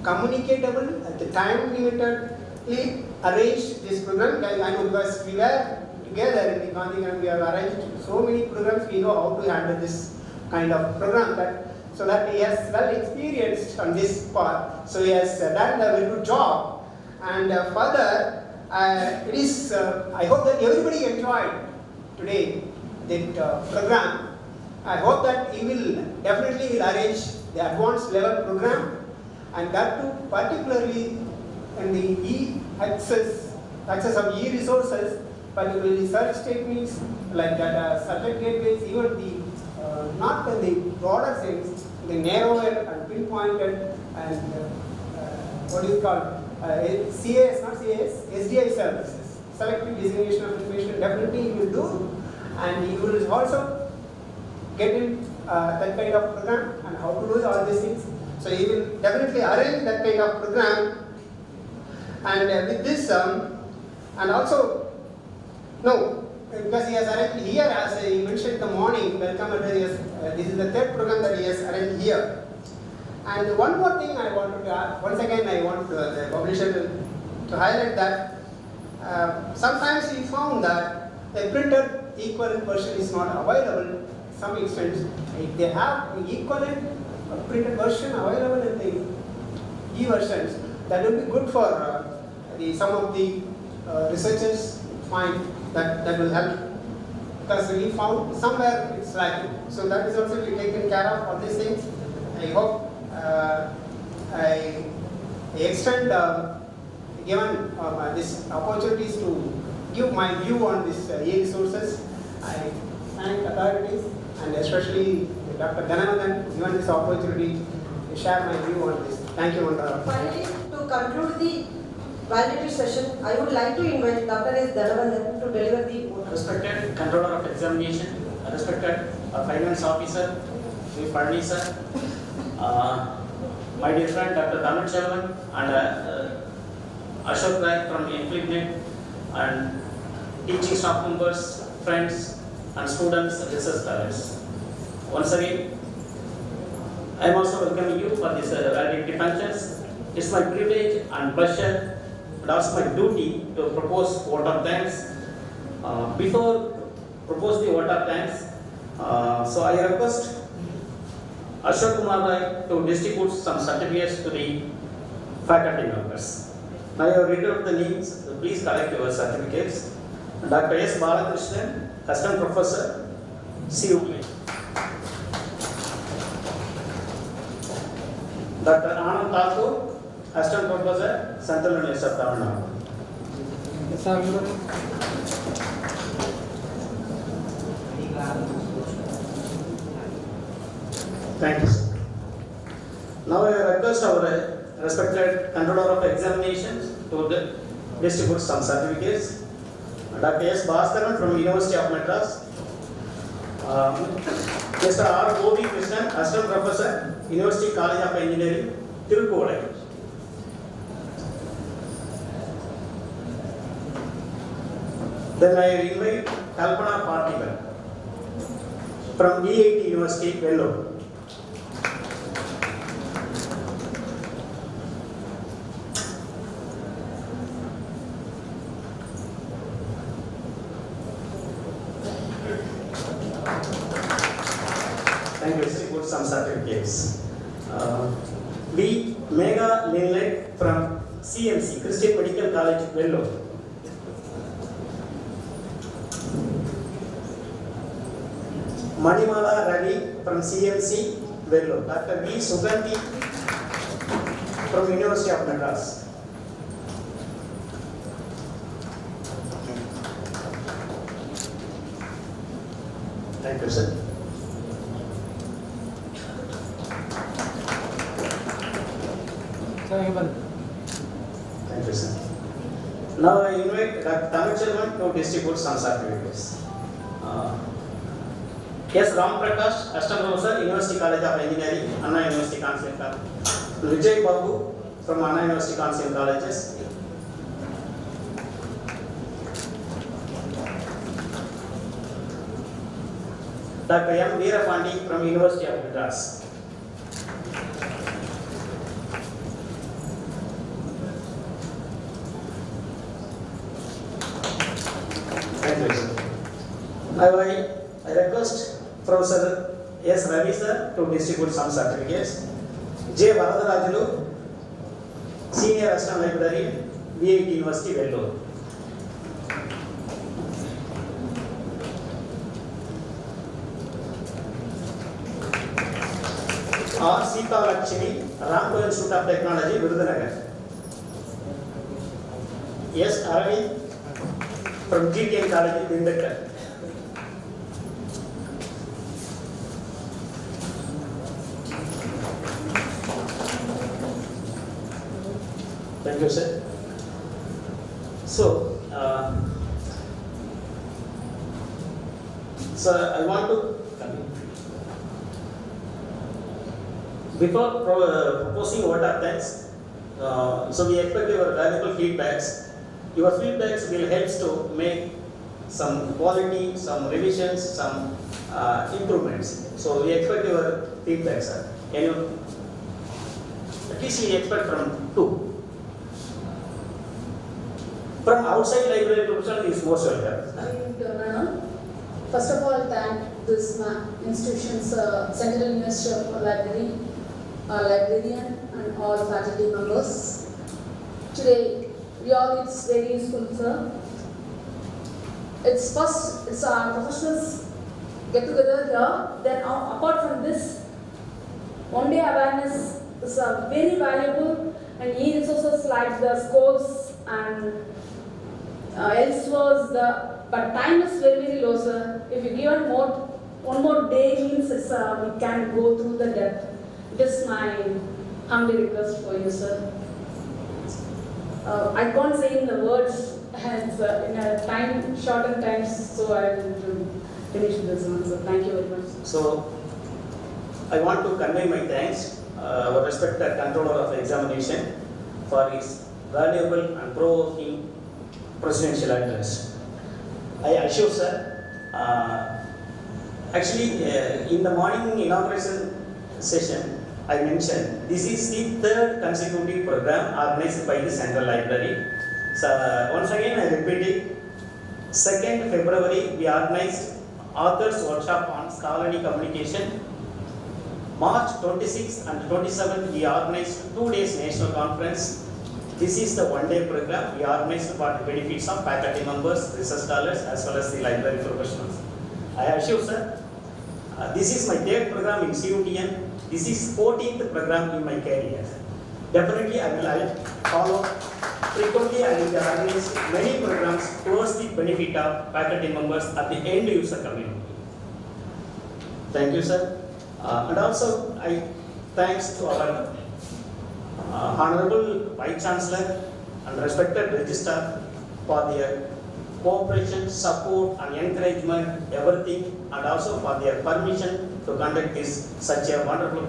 communicatable, at the time limitedly arranged this program. I know because we were together in the Gandhi, we have arranged so many programs, we know how to handle this kind of program, that so that he has well experienced on this part. So he has done a very good job. And further, it is, I hope that everybody enjoyed today that program. I hope that he will definitely arrange the advanced level program, and that too particularly in the access of e-resources, particularly search techniques like that subject gateways, even the not in the broader sense, the narrower and pinpointed and what is called CAS, not CAS, SDI services, selective designation of information, definitely he will do, and he will also get in that kind of program and how to do all these things. So he will definitely arrange that kind of program, and with this and also no, because he has arranged here, as he mentioned in the morning welcome address, this is the third program that he has arranged here. And one more thing I wanted to add, once again I want the publisher to highlight that sometimes we found that the printed equivalent version is not available to some extent. If they have the equivalent printed version available in the e-versions, that will be good for some of the researchers find that will help, because we found somewhere it's lacking. So that is also to be taken care of, all these things. I hope I extend given these opportunities to give my view on these e-resources. I thank authorities and especially Dr. Dhananandan given this opportunity to share my view on this. Thank you. Finally, to conclude the validatory session, I would like to invite Dr. S. Dhananandan to deliver the Respected Controller of Examination, respected Finance Officer, Sri Parni sir, my dear friend Dr. Tamil Selvan and Ashok Rai from INFLIBNET, and teaching staff members, friends and students, research scholars. Once again, I am also welcoming you for this validity functions. It's my privilege and pleasure, and also my duty to propose vote of thanks. Before propose the vote of thanks, so I request Ashok Kumar Rai to distribute some certificates to the faculty members. Now you have read out the names, so please collect your certificates. Dr. S. Balakrishnan, Assistant Professor, CUTN. Dr. Anand Thakur, Assistant Professor, Central University of Tamil Nadu. Thank you, sir. Now I request our respected Controller of Examinations to distribute some certificates. Dr. S. Bhaskaran from University of Madras. Mr. R. Gobi Krishnan, Assistant Professor, University College of Engineering, Tirukkovai. Then I invite Kalpana Parthiban from EIT University, Vellore. Thank you, sir. Put some certificates. B. Megha Linlet from CMC, Christian Medical College, Vellore. Manimala Ravi from CMC, Vellore. Dr. V. Sugandhi from University of Madras. Thank you, sir. Thank you, sir. Now I invite Dr. Tamil Selvan to distribute some certificates. Yes, Ram Prakash, Assistant Professor, University College of Engineering, Anna University Council College. Vijay Babu from Anna University Council Colleges. Dr. M. Veerapandi from University of Madras. Thank you, sir. Now I request Professor S. Ravi sir to distribute some certificates. J. Varadarajalu, Senior Assistant Librarian, VIT University, Vellore. R. Sita Lakshmi, Ramco Institute of Technology, Virudhunagar. S. Aravind from GTN College, Dindakkar. Thank you, sir. So, I want to before proposing vote of thanks, so we expect your valuable feedbacks. Your feedbacks will help to make some quality, some revisions, some improvements. So we expect your feedback, sir. Can you At least we expect from 2. From outside library professional is most welcome. First of all, thank this institution's Central University of Library, librarian and all faculty members. Today, it's very useful, sir. It's our professionals get together here. Then apart from this, one day awareness is very valuable, and e-resources like the scopes and elsewhere, but time is very low, sir. If you give one more day, means we can go through the depth. This is my humble request for you, sir. I can't say in the words in a shortened time, so I will finish this one, sir. Thank you very much. So, I want to convey my thanks, our respected controller of examination, for his valuable and provoking presidential address. I assure, sir, actually, in the morning inauguration session, I mentioned this is the 3rd consecutive program organized by the Central Library. So, once again, I repeat it. 2nd February, we organized Authors Workshop on Scholarly Communication. March 26th and 27th, we organized 2 days national conference. This is the one-day program we organized for the benefits of faculty members, research scholars, as well as the library professionals. I assure, sir, this is my 3rd program in CUTN. This is 14th program in my career. Definitely, I will follow frequently. I will organize many programs towards the benefit of faculty members at the end user community. Thank you, sir. And also, I thanks to our Honorable Vice Chancellor and respected Registrar for their cooperation, support and encouragement, everything, and also for their permission to conduct such a wonderful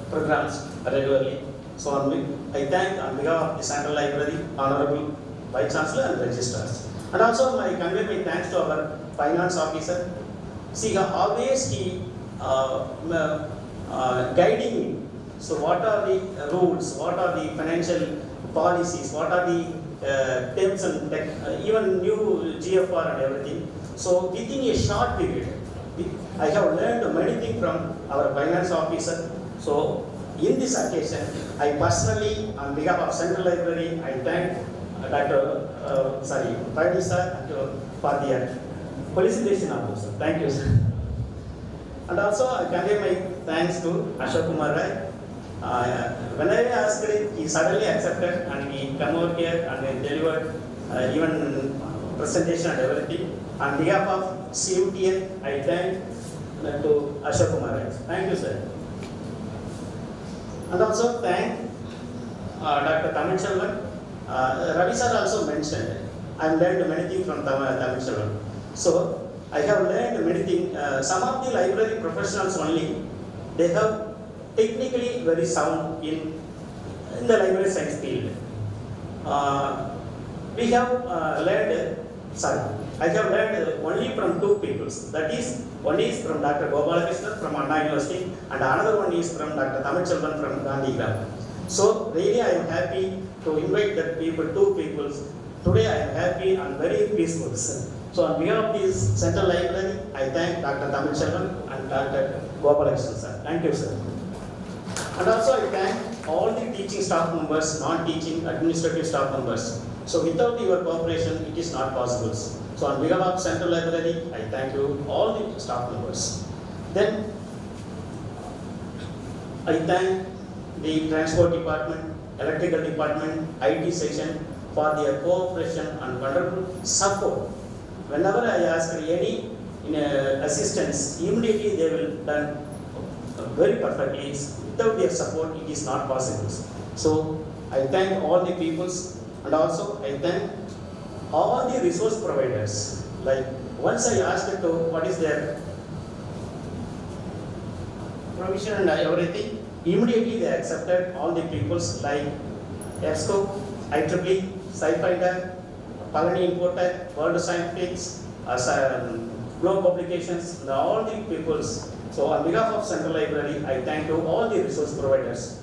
programs regularly. So I thank on behalf of the Central Library, Honorable Vice Chancellor and Registrars. And also I convey my thanks to our Finance Officer. See, always he guiding me. So what are the rules, what are the financial policies, what are the terms and even new GFR and everything. So within a short period, I have learned many things from our finance officer. So in this occasion, I personally, on behalf of Central Library, I thank Friday sir for their felicitation of sir. Thank you, sir. And also I convey my thanks to Ashok Kumar Rai. When I asked him, he suddenly accepted and he came over here and he delivered even presentation and everything. On behalf of CUTN, I thank to Ashok Kumar. Thank you, sir. And also thank Dr. Tamil Selvan. Ravi sir also mentioned, I have learned many things from Tamil Selvan. So I have learned many things. Some of the library professionals only, they have technically very sound in the library science field. We have learned, I have learned only from 2 people. That is, one is from Dr. Gopalakrishnan from Anna University and another one is from Dr. Tamil Selvan from Gandhi Gram. So really I am happy to invite that people, 2 people. Today I am happy and very peaceful. So on behalf of this Central Library, I thank Dr. Tamil Selvan and Dr. Gopalakrishnan sir. Thank you, sir. And also I thank all the teaching staff members, non-teaching administrative staff members. So without your cooperation, it is not possible. So on behalf of Central Library, I thank you all the staff members. Then I thank the Transport Department, Electrical Department, IT section for their cooperation and wonderful support. Whenever I ask any assistance, immediately they will done very perfectly. Without their support, it is not possible. So I thank all the peoples and also I thank all the resource providers. Like once I asked to what is their provision and everything, immediately they accepted all the peoples like EBSCO, IEEE, Sci-Fi, Palani Importer, World Scientific, Globe Publications, and all the peoples. So on behalf of Central Library, I thank you all the resource providers.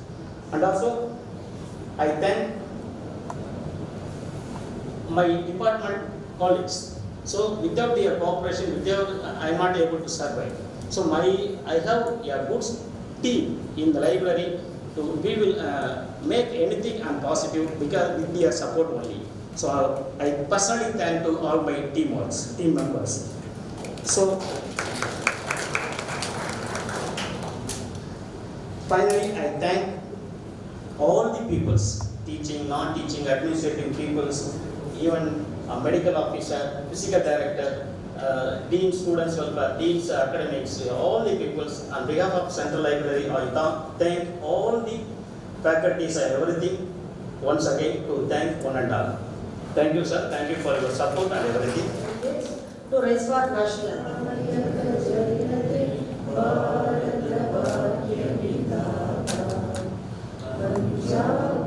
And also, I thank my department colleagues. So without their cooperation, I am not able to survive. So I have a good team in the library. We will make anything and positive because with their support only. So I personally thank to all my team members. So finally, I thank all the peoples, teaching, non-teaching, administrative peoples, even a medical officer, physical director, dean students welfare, deans academics, all the peoples. On behalf of Central Library, I thank all the faculties and everything once again to thank one and all. Thank you, sir. Thank you for your support and everything. To raise for national. Punjab